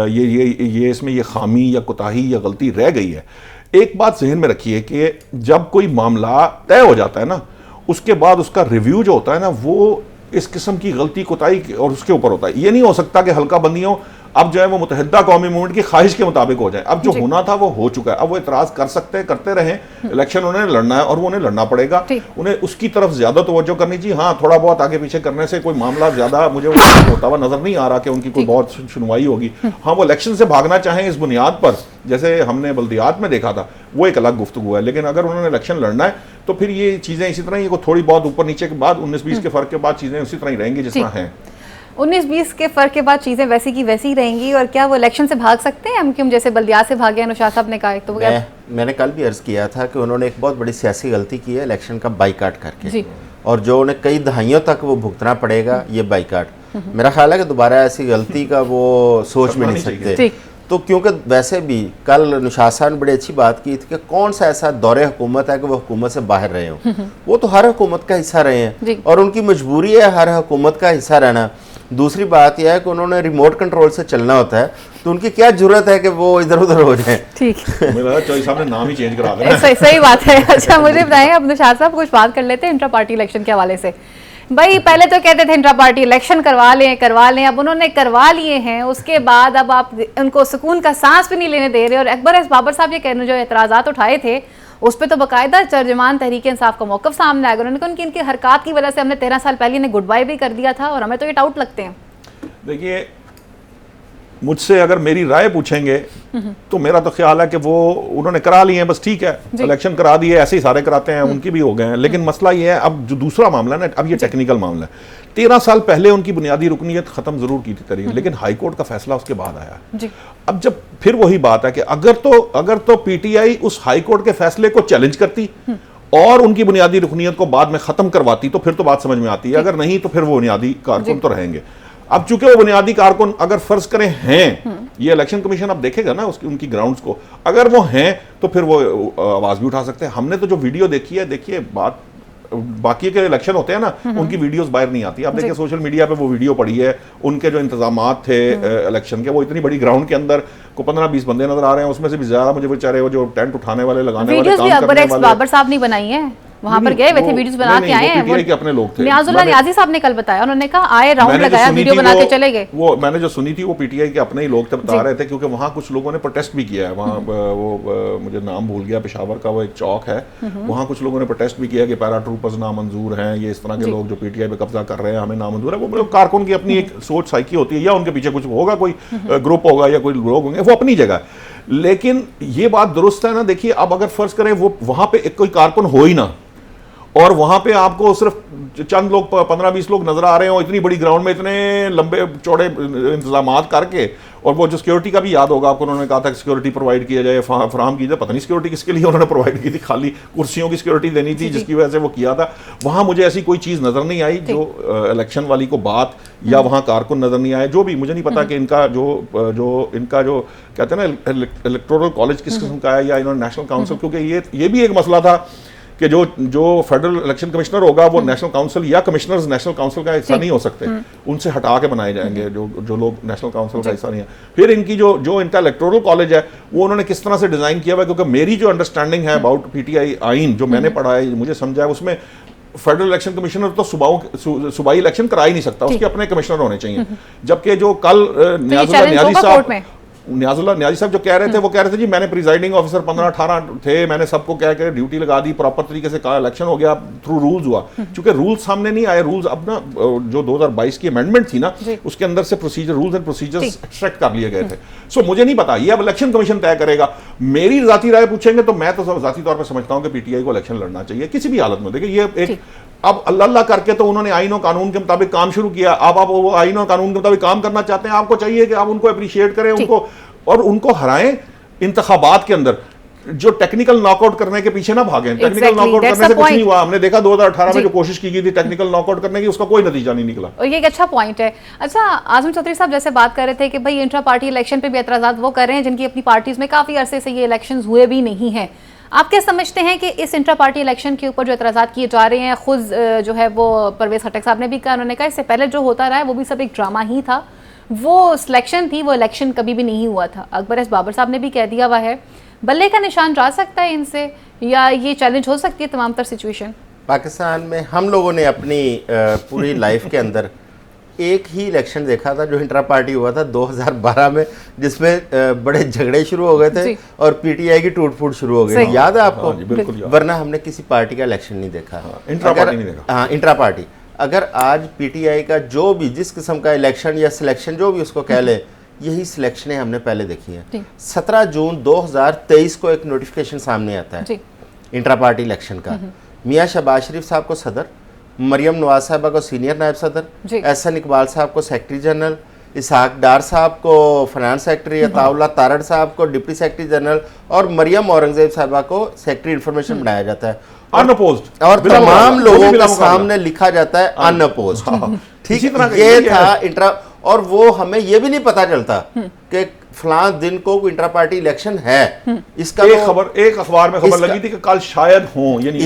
ये इसमें ये खामी या कोताही या गलती रह गई है। एक बात जहन में रखिए कि जब कोई मामला तय हो जाता है ना, उसके बाद उसका रिव्यू जो होता है ना, वो इस किस्म की गलती कोताही और उसके ऊपर होता है। ये नहीं हो सकता कि हल्का बंदियों अब जो है वो मुतहदा कौमी मूवमेंट की ख्वाहिश के मुताबिक हो जाए। अब जो होना था वो हो चुका है, अब वो इतराज कर सकते हैं, करते रहें। इलेक्शन उन्हें लड़ना है और वो उन्हें लड़ना पड़ेगा, उन्हें उसकी तरफ ज्यादा तवज्जो करनी चाहिए। हाँ, थोड़ा बहुत आगे पीछे करने से कोई मामला ज्यादा मुझे होता हुआ नजर नहीं आ रहा कि उनकी कोई बहुत सुनवाई होगी। हाँ, वो इलेक्शन से भागना चाहें इस बुनियाद पर, जैसे हमने बल्दियात में देखा था, वो एक अलग गुफ्तगू है। लेकिन अगर उन्होंने इलेक्शन लड़ना है तो फिर ये चीजें इसी तरह, ये थोड़ी बहुत ऊपर नीचे के बाद 19-20 के फर्क के बाद चीजें उसी तरह ही रहेंगी जिस तरह हैं। 19-20 के फर्क के बाद चीजें वैसी की वैसी ही रहेंगी। और क्या वो इलेक्शन से भाग सकते हैं एमक्यूएम, जैसे बल्दियात से भागे अनुशाद साहब ने कहा? तो मैंने कल भी अर्ज किया था कि उन्होंने एक बहुत बड़ी सियासी गलती की है इलेक्शन का बाइकाट करके, और जो उन्हें कई दहाइयों तक वो भुगतना पड़ेगा ये बाइकाट। मेरा ख्याल है कि दोबारा ऐसी गलती का वो सोच भी नहीं सकते। तो क्योंकि वैसे भी कल निशात साहब ने बड़ी अच्छी बात की थी कि कौन सा ऐसा दौरे हुकूमत है कि वो हुकूमत से बाहर रहे हो। वो तो हर हुकूमत का हिस्सा रहे हैं और उनकी मजबूरी है हर हुकूमत का हिस्सा रहना। दूसरी बात यह है कि उन्होंने रिमोट कंट्रोल से चलना होता है, तो उनकी क्या जरूरत है कि वो इधर उधर हो जाए। ठीक, चौधरी साहब ने नाम ही चेंज करा दिया। सही बात है। अच्छा, मुझे बताएं अब निशात साहब, कुछ बात कर लेते हैं इंट्रा पार्टी इलेक्शन के हवाले से। भाई पहले तो कहते थे इंट्रा पार्टी इलेक्शन करवा लें, अब उन्होंने करवा लिए हैं, उसके बाद अब आप उनको सुकून का सांस भी नहीं लेने दे रहे। और अकबर एस बाबर साहब ये कहने जो एतराज़ात उठाए थे उस पर तो बाकायदा तर्जमान तहरीक इंसाफ का मौक़िफ़ सामने आ गया। उन्होंने कहा उनकी इनकी हरकत की वजह से हमने 13 साल पहले इन्हें गुड बाय भी कर दिया था और हमें तो ये डाउट लगते हैं। देखिए, मुझसे अगर मेरी राय पूछेंगे तो मेरा तो ख्याल है कि वो उन्होंने करा लिए हैं, बस ठीक है, इलेक्शन करा दिए, ऐसे ही सारे कराते हैं, उनकी भी हो गए हैं। लेकिन मसला ये है, अब जो दूसरा मामला है ना, अब ये टेक्निकल मामला है। 13 साल पहले उनकी बुनियादी रुकनीत खत्म जरूर की थी तरीन, लेकिन हाई कोर्ट का फैसला उसके बाद आया जी। अब जब फिर वही बात है कि अगर तो पीटीआई उस हाई कोर्ट के फैसले को चैलेंज करती और उनकी बुनियादी रुकनीत को बाद में खत्म करवाती तो फिर तो बात समझ में आती है, अगर नहीं तो फिर वो बुनियादी कारकुन तो रहेंगे। अब चूंकि वो बुनियादी कारकुन अगर फर्ज करें हैं, ये इलेक्शन कमीशन अब देखेगा ना उनकी ग्राउंड्स को, अगर वो हैं तो फिर वो आवाज भी उठा सकते हैं। हमने तो जो वीडियो देखी है, देखिए बात बाकी के इलेक्शन होते हैं ना, उनकी वीडियोस बाहर नहीं आती। आप देखिए सोशल मीडिया पे वो वीडियो पड़ी है, उनके जो इंतजामात थे इलेक्शन के, वो इतनी बड़ी ग्राउंड के अंदर को 15-20 बंदे नजर आ रहे हैं, उसमें से भी ज्यादा मुझे बेचारे वो जो टेंट उठाने वाले, लगाने वाले, काम करने वाले, बाबर साहब ने बनाई है, वहां पर गए वैसे वीडियोस बना के आए हैं। पीटीआई के अपने लोग थे, नियाजुल्लाह नियाजी साहब ने कल बताया, उन्होंने कहा आए राउंड लगाया, वीडियो बना के चले गए। वो मैंने जो सुनी थी वो पीटीआई के अपने ही लोग थे, बता रहे थे, क्योंकि वहां कुछ लोगों ने प्रोटेस्ट भी किया है। वहां वो मुझे नाम भूल गया, पेशावर का वो एक चौक है, वहां कुछ लोगों ने प्रोटेस्ट भी किया कि पैरा ट्रूपर्स नामंजूर हैं, ये इस तरह के लोग जो पीटीआई पे कब्जा कर रहे हैं, हमें नामंजूर है। वो कारकुन की अपनी एक सोच साइकी होती है, या उनके पीछे कुछ होगा, कोई ग्रुप होगा या कोई लोग होंगे, वो अपनी जगह। लेकिन ये बात दुरुस्त है ना, देखिए अब अगर फर्ज करें वो वहां पे एक कोई कारकुन हो ही ना, और वहां पे आपको सिर्फ चंद लोग 15-20 लोग नजर आ रहे हो इतनी बड़ी ग्राउंड में, इतने लंबे चौड़े इंतजामात करके, और वो जो सिक्योरिटी का भी याद होगा आपको, उन्होंने कहा था कि सिक्योरिटी प्रोवाइड किया जाए, फराहम की जाए। पता नहीं सिक्योरिटी किसके लिए उन्होंने प्रोवाइड की थी, खाली कुर्सियों की सिक्योरिटी देनी थी, जिसकी वजह से वो किया था। वहां मुझे ऐसी कोई चीज नजर नहीं आई जो इलेक्शन वाली को बात, या वहां कारकुन नजर नहीं आए। जो भी मुझे नहीं पता कि इनका जो कहते हैं ना इलेक्टोरल कॉलेज किस किस्म का है, या इन्होंने नेशनल काउंसिल, क्योंकि ये भी एक मसला था कि जो फेडरल इलेक्शन कमिश्नर होगा वो नेशनल काउंसिल या कमिश्नर्स नेशनल काउंसिल का हिस्सा नहीं हो सकते, उनसे हटा के बनाए जाएंगे जो लोग नेशनल काउंसिल का हिस्सा नहीं है। फिर इनकी जो इनका इलेक्टोरल कॉलेज है वो उन्होंने किस तरह से डिजाइन किया हुआ है, क्योंकि मेरी जो अंडरस्टैंडिंग है अबाउट पीटीआई आइन, जो मैंने पढ़ा है, मुझे समझा है, उसमें फेडरल इलेक्शन कमिश्नर तो सूबाई इलेक्शन करा ही नहीं सकता, उसके अपने कमिश्नर होने चाहिए। जबकि जो कल नियाजुल्लाह नियाजी साहब जो कह रहे थे, वो कह रहे थे जी मैंने प्रिजाइडिंग ऑफिसर 15-18 थे, मैंने सबको कह के ड्यूटी लगा दी, प्रॉपर तरीके से कहा, इलेक्शन हो गया, थ्रू रूल्स हुआ। क्योंकि रूल्स सामने नहीं आए, रूल्स अपना जो 2022 की अमेंडमेंट थी ना, उसके अंदर से procedure, rules and procedures extract कर लिए गए थे। सो मुझे नहीं पता, ये अब इलेक्शन कमीशन तय करेगा। मेरी जाती राय पूछेंगे तो मैं तो जाती तौर पर समझता हूँ कि पीटीआई को इलेक्शन लड़ना चाहिए किसी भी हालत में। देखिए ये एक अब अल्लाह करके तो उन्होंने आईन और कानून के मुताबिक काम शुरू किया, अब आप वो आईन और कानून के मुताबिक काम करना चाहते हैं, आपको चाहिए कि आप उनको अप्रिशिएट करें, उनको और उनको हराएं इंतखाबात के अंदर। जो टेक्निकल नॉकआउट करने के पीछे ना भागें। टेक्निकल नॉकआउट करने से कुछ नहीं हुआ। हमने देखा 2018 में जो कोशिश की गई थी टेक्निकल नॉकआउट करने की, उसका कोई नतीजा नहीं निकला। और ये एक अच्छा पॉइंट है। अच्छा, आजम चौधरी साहब जैसे बात कर रहे थे कि भाई इंट्रा पार्टी इलेक्शन पे भी एतराज़ात वो कर रहे हैं जिनकी अपनी पार्टीज में काफी अरसे से ये इलेक्शन हुए भी नहीं है। आप क्या समझते हैं कि इस इंट्रा पार्टी इलेक्शन के ऊपर जो एतराज़ात किए जा रहे हैं, खुद जो है वो परवेज़ खट्टक साहब ने भी कहा, उन्होंने कहा इससे पहले जो होता रहा है वो भी सब एक ड्रामा ही था, वो सिलेक्शन थी, वो इलेक्शन कभी भी नहीं हुआ था। अकबर एस बाबर साहब ने भी कह दिया हुआ है। बल्ले का निशान जा सकता है इनसे, या ये चैलेंज हो सकती है तमाम तर सिचुएशन? पाकिस्तान में हम लोगों ने अपनी पूरी लाइफ के अंदर एक ही इलेक्शन देखा था जो इंट्रा पार्टी हुआ था 2012 में, जिसमें बड़े झगड़े शुरू हो गए थे और पीटीआई की टूट फूट शुरू हो गई। याद है आपको? वरना हमने किसी पार्टी का इलेक्शन नहीं देखा। इंट्रा पार्टी नहीं देखा। हाँ, इंट्रा पार्टी। अगर आज पीटीआई का जो भी जिस किस्म का इलेक्शन या सिलेक्शन जो भी उसको कह ले, यही सिलेक्शनें हमने पहले देखी हैं। 17 जून 2023 को एक नोटिफिकेशन सामने आता है इंट्रा पार्टी इलेक्शन का। मियां शहबाज शरीफ साहब को सदर, मरियम नवाज साहबा को सीनियर नायब सदर, एहसन इकबाल साहब को सेक्रेटरी जनरल, इसहाक डार साहब को फाइनेंस सेक्रेटरी, अताउल्लाह तारड़ साहब को डिप्टी सेक्रेटरी जनरल और मरियम औरंगजेब साहबा को सेक्रेटरी इन्फॉर्मेशन बनाया जाता है अनअपोज्ड, और तमाम लोगों के सामने लिखा जाता है अनअपोज्ड। ठीक है, ये था इंट्रा। और वो हमें ये भी नहीं पता चलता कि फलां दिन को इंट्रा पार्टी इलेक्शन है। इसका एक अखबार में खबर लगी थी कि कल शायद हो, यानी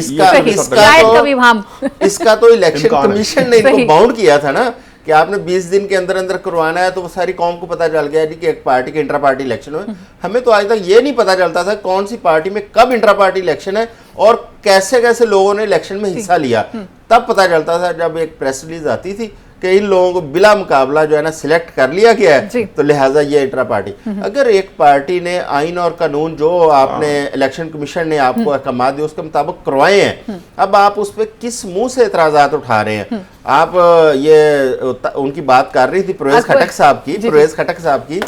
इसका तो इलेक्शन कमीशन ने इनको बाउंड किया था ना कि आपने 20 दिन के अंदर अंदर करवाना है, तो वो सारी कौम को पता चल गया जी कि एक पार्टी के इंट्रा पार्टी इलेक्शन हुए। हमें तो आज तक ये नहीं पता चलता था कौन सी पार्टी में कब इंट्रा पार्टी इलेक्शन है और कैसे कैसे लोगों ने इलेक्शन में हिस्सा लिया। तब पता चलता था जब एक प्रेस रिलीज आती थी कि इन लोगों को बिला मुकाबला जो है ना सिलेक्ट कर लिया गया है, तो लिहाजा ये इंट्रा पार्टी। अगर एक पार्टी ने आइन और कानून जो आपने इलेक्शन कमीशन ने आपको अहकाम दिए उसके मुताबिक करवाए हैं, अब आप उस पर किस मुंह से एतराजात उठा रहे हैं? आप ये उनकी बात कर रही थी परवेज खटक साहब की, परवेज खटक साहब की।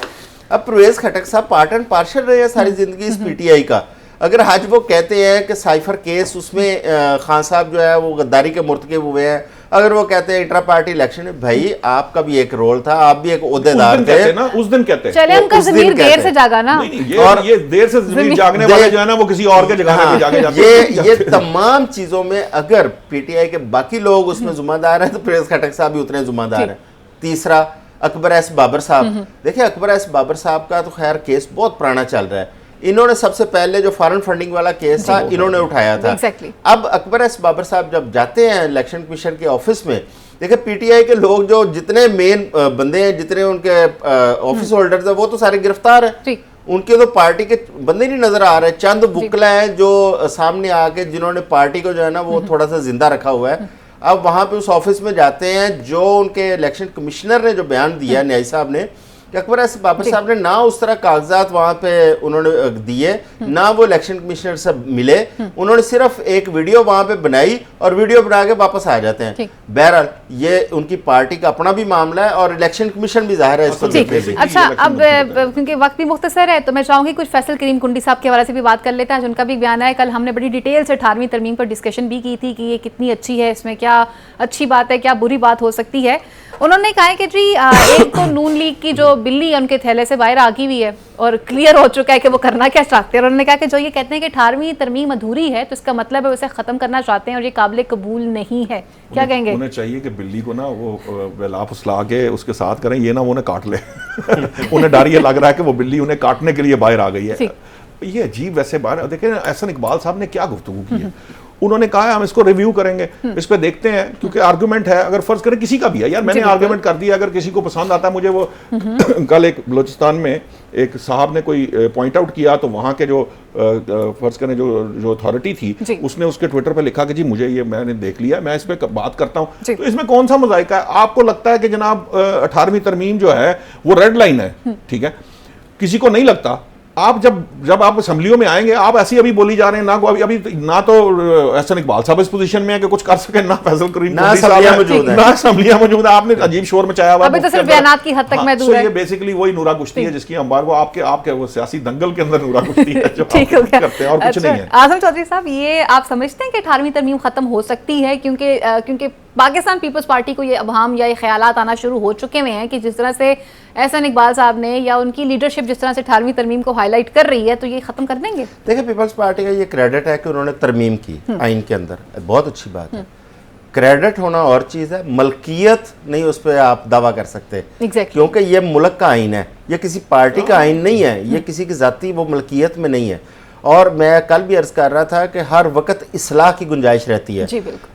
अब परवेज खटक साहब पार्ट एंड पार्षल रहे हैं सारी जिंदगी इस पीटीआई का। अगर आज वो कहते हैं कि साइफर केस उसमें खान साहब जो है वो गद्दारी के मुर्तकिब हुए हैं, अगर वो कहते हैं इंट्रा पार्टी इलेक्शन है, भाई आपका भी एक रोल था, आप भी एक ओहदेदार थे ना, उस दिन कहते हैं। चले उनका ज़मीर देर से जागा ना, और ये देर से ज़मीर जागने वाले जो है ना वो किसी और के जगाने पे जाके जाते ये तमाम चीजों में अगर पीटीआई के बाकी लोग उसमें जुम्मेदार हैं तो परवेज खटक साहब भी उतने जुम्मेदार हैं। तीसरा अकबर एस बाबर साहब, देखिए अकबर एस बाबर साहब का तो खैर केस बहुत पुराना चल रहा है। इन्होंने सबसे पहले जो फॉरेन फंडिंग वाला केस था इन्होंने उठाया था। अब अकबर एस बाबर साहब जब जाते हैं इलेक्शन कमीशन के ऑफिस में, देखिए पीटीआई के लोग जो जितने मेन बंदे हैं, जितने उनके ऑफिस होल्डर्स हैं, वो तो सारे गिरफ्तार हैं। उनके तो पार्टी के बंदे नहीं नजर आ रहे। चंद बुकला हैं जो सामने आके जिन्होंने पार्टी को जो है ना वो थोड़ा सा जिंदा रखा हुआ है। अब वहां पे उस ऑफिस में जाते हैं, जो उनके इलेक्शन कमिश्नर ने जो बयान दिया न्यायी साहब ने कि अकबर एस बाबर साहब ने ना उस तरह कागजात वहां पे उन्होंने दिए, ना वो इलेक्शन कमिश्नर से मिले, उन्होंने सिर्फ एक वीडियो वहां पे बनाई और वीडियो बना के वापस आ जाते हैं। बहरहाल ये उनकी पार्टी का अपना भी मामला है और इलेक्शन कमीशन भी जाहिर है इसको देखेगी। अच्छा, अब क्योंकि वक्त भी मुख्तसर है तो मैं चाहूंगी कुछ फैसल करीम कुंडी साहब के हवाले से भी बात कर लेते हैं। उनका भी बयान है, कल हमने बड़ी डिटेल से 18वीं तरमीम पर डिस्कशन भी की थी कि ये कितनी अच्छी है, इसमें क्या अच्छी बात है, क्या बुरी बात हो सकती है। उन्होंने कहा है कि जी एक तो नून लीग की जो बिल्ली उनके थैले से बाहर आ गई हुई है और क्लियर हो चुका है कि वो करना क्या चाहते हैं। और उन्होंने कहा कि जो ये कहते हैं कि 18वीं तरमीम अधूरी है तो इसका मतलब है उसे खत्म करना चाहते हैं और ये काबिल कबूल नहीं है। क्या कहेंगे? उन्हें चाहिए कि बिल्ली को ना वो वेलाप फुसला के उसके साथ करें, ये ना वो उन्हें काट ले उन्हें डर ये लग रहा है कि वो बिल्ली उन्हें काटने के लिए बाहर आ गई है। ये अजीब वैसे बाहर देखिए एहसन इकबाल साहब ने क्या गुफ्तगू की है। उन्होंने कहा है हम इसको रिव्यू करेंगे, इस पे देखते हैं, क्योंकि आर्गुमेंट है, अगर फर्ज करें किसी का भी है यार, मैंने आर्गुमेंट कर दिया, अगर किसी को पसंद आता है मुझे वो कल एक बलोचिस्तान में एक साहब ने कोई पॉइंट आउट किया तो वहां के जो फर्ज करें जो अथॉरिटी थी उसने उसके ट्विटर पे लिखा कि जी मुझे ये मैंने देख लिया, मैं इस पे बात करता हूं। तो इसमें कौन सा मजाइका है? आपको लगता है कि जनाब 18वीं तरमीम जो है वो रेड लाइन है, ठीक है, किसी को नहीं लगता। आप जब आप असेंबलियों में आएंगे आप ऐसी अभी बोली जा रहे हैं ना, अभी ना तो एहसन इकबाल साहब इस पोजीशन में है कि कुछ कर सके, ना फैसल करीम ना असेंबलियां मौजूद है। आपने अजीब शोर मचाया हुआ, अभी तो सिर्फ बयानात की हद तक महदूद है। ये बेसिकली वही नूरा कुश्ती है जिसकी अंबार वो आपके वो सियासी दंगल के अंदर नूरा कुश्ती है जो करते हैं और कुछ नहीं है। आजम चौधरी साहब, ये आप समझते हैं कि 18वीं तरमीम खत्म हो सकती है? क्योंकि पाकिस्तान पीपल्स पार्टी को ये अवहाम या ये ख्यालात आना शुरू हो चुके हुए हैं कि जिस तरह से एहसन इकबाल साहब ने या उनकी लीडरशिप जिस तरह से 18वीं तरमीम को हाईलाइट कर रही है तो ये खत्म कर देंगे? देखिए पीपल्स पार्टी का ये क्रेडिट है कि उन्होंने तरमीम की आइन के अंदर, बहुत अच्छी बात है। क्रेडिट होना और चीज़ है, मलकियत नहीं उस पर आप दावा कर सकते क्योंकि ये मुल्क का आइन है, ये किसी पार्टी का आइन नहीं है, ये किसी की जाती वो मलकियत में नहीं है। और मैं कल भी अर्ज कर रहा था कि हर वक्त इस्लाह की गुंजाइश रहती है।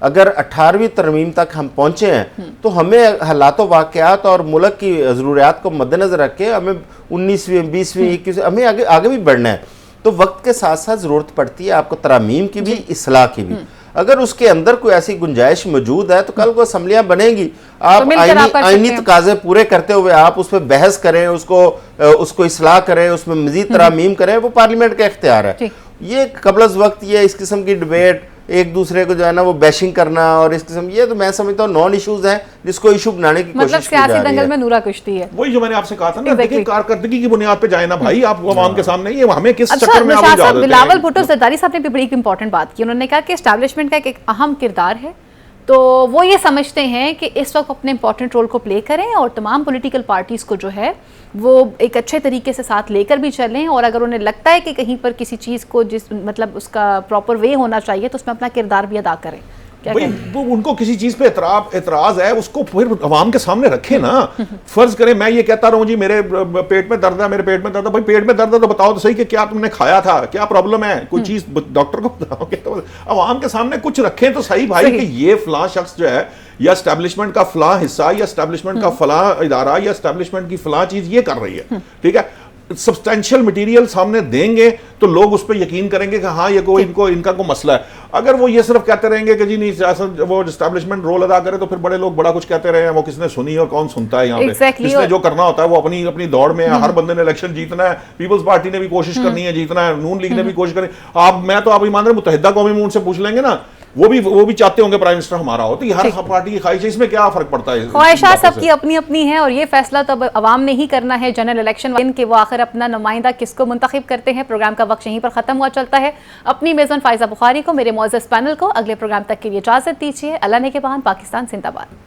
अगर 18वीं तरमीम तक हम पहुंचे हैं तो हमें हालात वाक़यात और मुल्क की ज़रूरियात को मद्देनज़र रख के हमें 19वीं 20वीं 21वीं हमें आगे भी बढ़ना है। तो वक्त के साथ साथ ज़रूरत पड़ती है आपको तरमीम की भी, इस्लाह की भी। अगर उसके अंदर कोई ऐसी गुंजाइश मौजूद है तो कल को असम्बलियां बनेगी, आप आईनी तकाजे पूरे करते हुए आप उस पर बहस करें, उसको इस्लाह करें, उसमें मजीद तरामीम करें, वो पार्लियामेंट का इख्तियार है। ये कबल वक्त ये इस किस्म की डिबेट, एक दूसरे को जो है ना वो बैशिंग करना और इस किस्म, ये तो मैं समझता हूँ नॉन इश्यूज हैं जिसको इशू बनाने की कोशिश की जा रही है। दंगल में नूरा कुश्ती है। वही जो मैंने आपसे कहा था ना, देखिए कारकर्दगी की बुनियाद पे जाए ना भाई, आप आवाम के सामने ये हमें किस चक्कर में आप जा रहे हैं। बिलावल भुट्टो ज़रदारी साहब ने भी बड़ी इंपॉर्टेंट बात की। उन्होंने कहा कि एस्टैब्लिशमेंट का एक अहम किरदार है, तो वो ये समझते हैं कि इस वक्त अपने इंपॉर्टेंट रोल को प्ले करें और तमाम पॉलिटिकल पार्टीज़ को जो है वो एक अच्छे तरीके से साथ लेकर भी चलें, और अगर उन्हें लगता है कि कहीं पर किसी चीज़ को मतलब उसका प्रॉपर वे होना चाहिए तो उसमें अपना किरदार भी अदा करें। वो उनको किसी चीज पे एतराज है उसको फिर अवाम के सामने रखे ना। फर्ज करें मैं ये कहता रहूं जी मेरे पेट में दर्द है, मेरे पेट में दर्द है, भाई पेट में दर्द है तो बताओ तो सही कि क्या तुमने खाया था, क्या प्रॉब्लम है, कोई चीज डॉक्टर को बताओगे तो अवाम के सामने कुछ रखें तो सही भाई कि ये फलां शख्स जो है या एस्टैब्लिशमेंट का फलां हिस्सा या एस्टैब्लिशमेंट का फलां इदारा या एस्टैब्लिशमेंट की फलां चीज ये कर रही है, ठीक है। सब्सटेंशियल मटेरियल सामने देंगे तो लोग उस पर यकीन करेंगे कि हाँ ये कोई इनका कोई मसला है। अगर वो ये सिर्फ कहते रहेंगे कि जी नहीं सियासत वो एस्टैब्लिशमेंट रोल अदा करे, तो फिर बड़े लोग बड़ा कुछ कहते रहे हैं, वो किसने सुनी और कौन सुनता है यहाँ पे। जिसने जो करना होता है वो अपनी अपनी दौड़ में है, हर बंदे ने इलेक्शन जीतना है, पीपल्स पार्टी ने भी कोशिश करनी है जीतना है, नून लीग ने भी कोशिश करनी। आप मैं तो आप ईमान रहे मुत्तहिदा कौमी में उनसे पूछ लेंगे ना, वो भी चाहते होंगे प्राइम मिनिस्टर हमारा हो, तो हर पार्टी की ख्वाहिश है, इसमें क्या फर्क पड़ता है? ख्वाहिशात सबकी अपनी अपनी है और ये फैसला तो अब अवाम ने ही करना है जनरल इलेक्शन के वो आखिर अपना नुमाइंदा किसको मुंतखब करते हैं। प्रोग्राम का वक्त यहीं पर खत्म हुआ चलता है। अपनी मेज़बान फायजा बुखारी को, मेरे मौजूद पैनल को अगले प्रोग्राम तक के लिए इजाजत दीजिए। अल्लाह ने के बाद पाकिस्तान जिंदाबाद।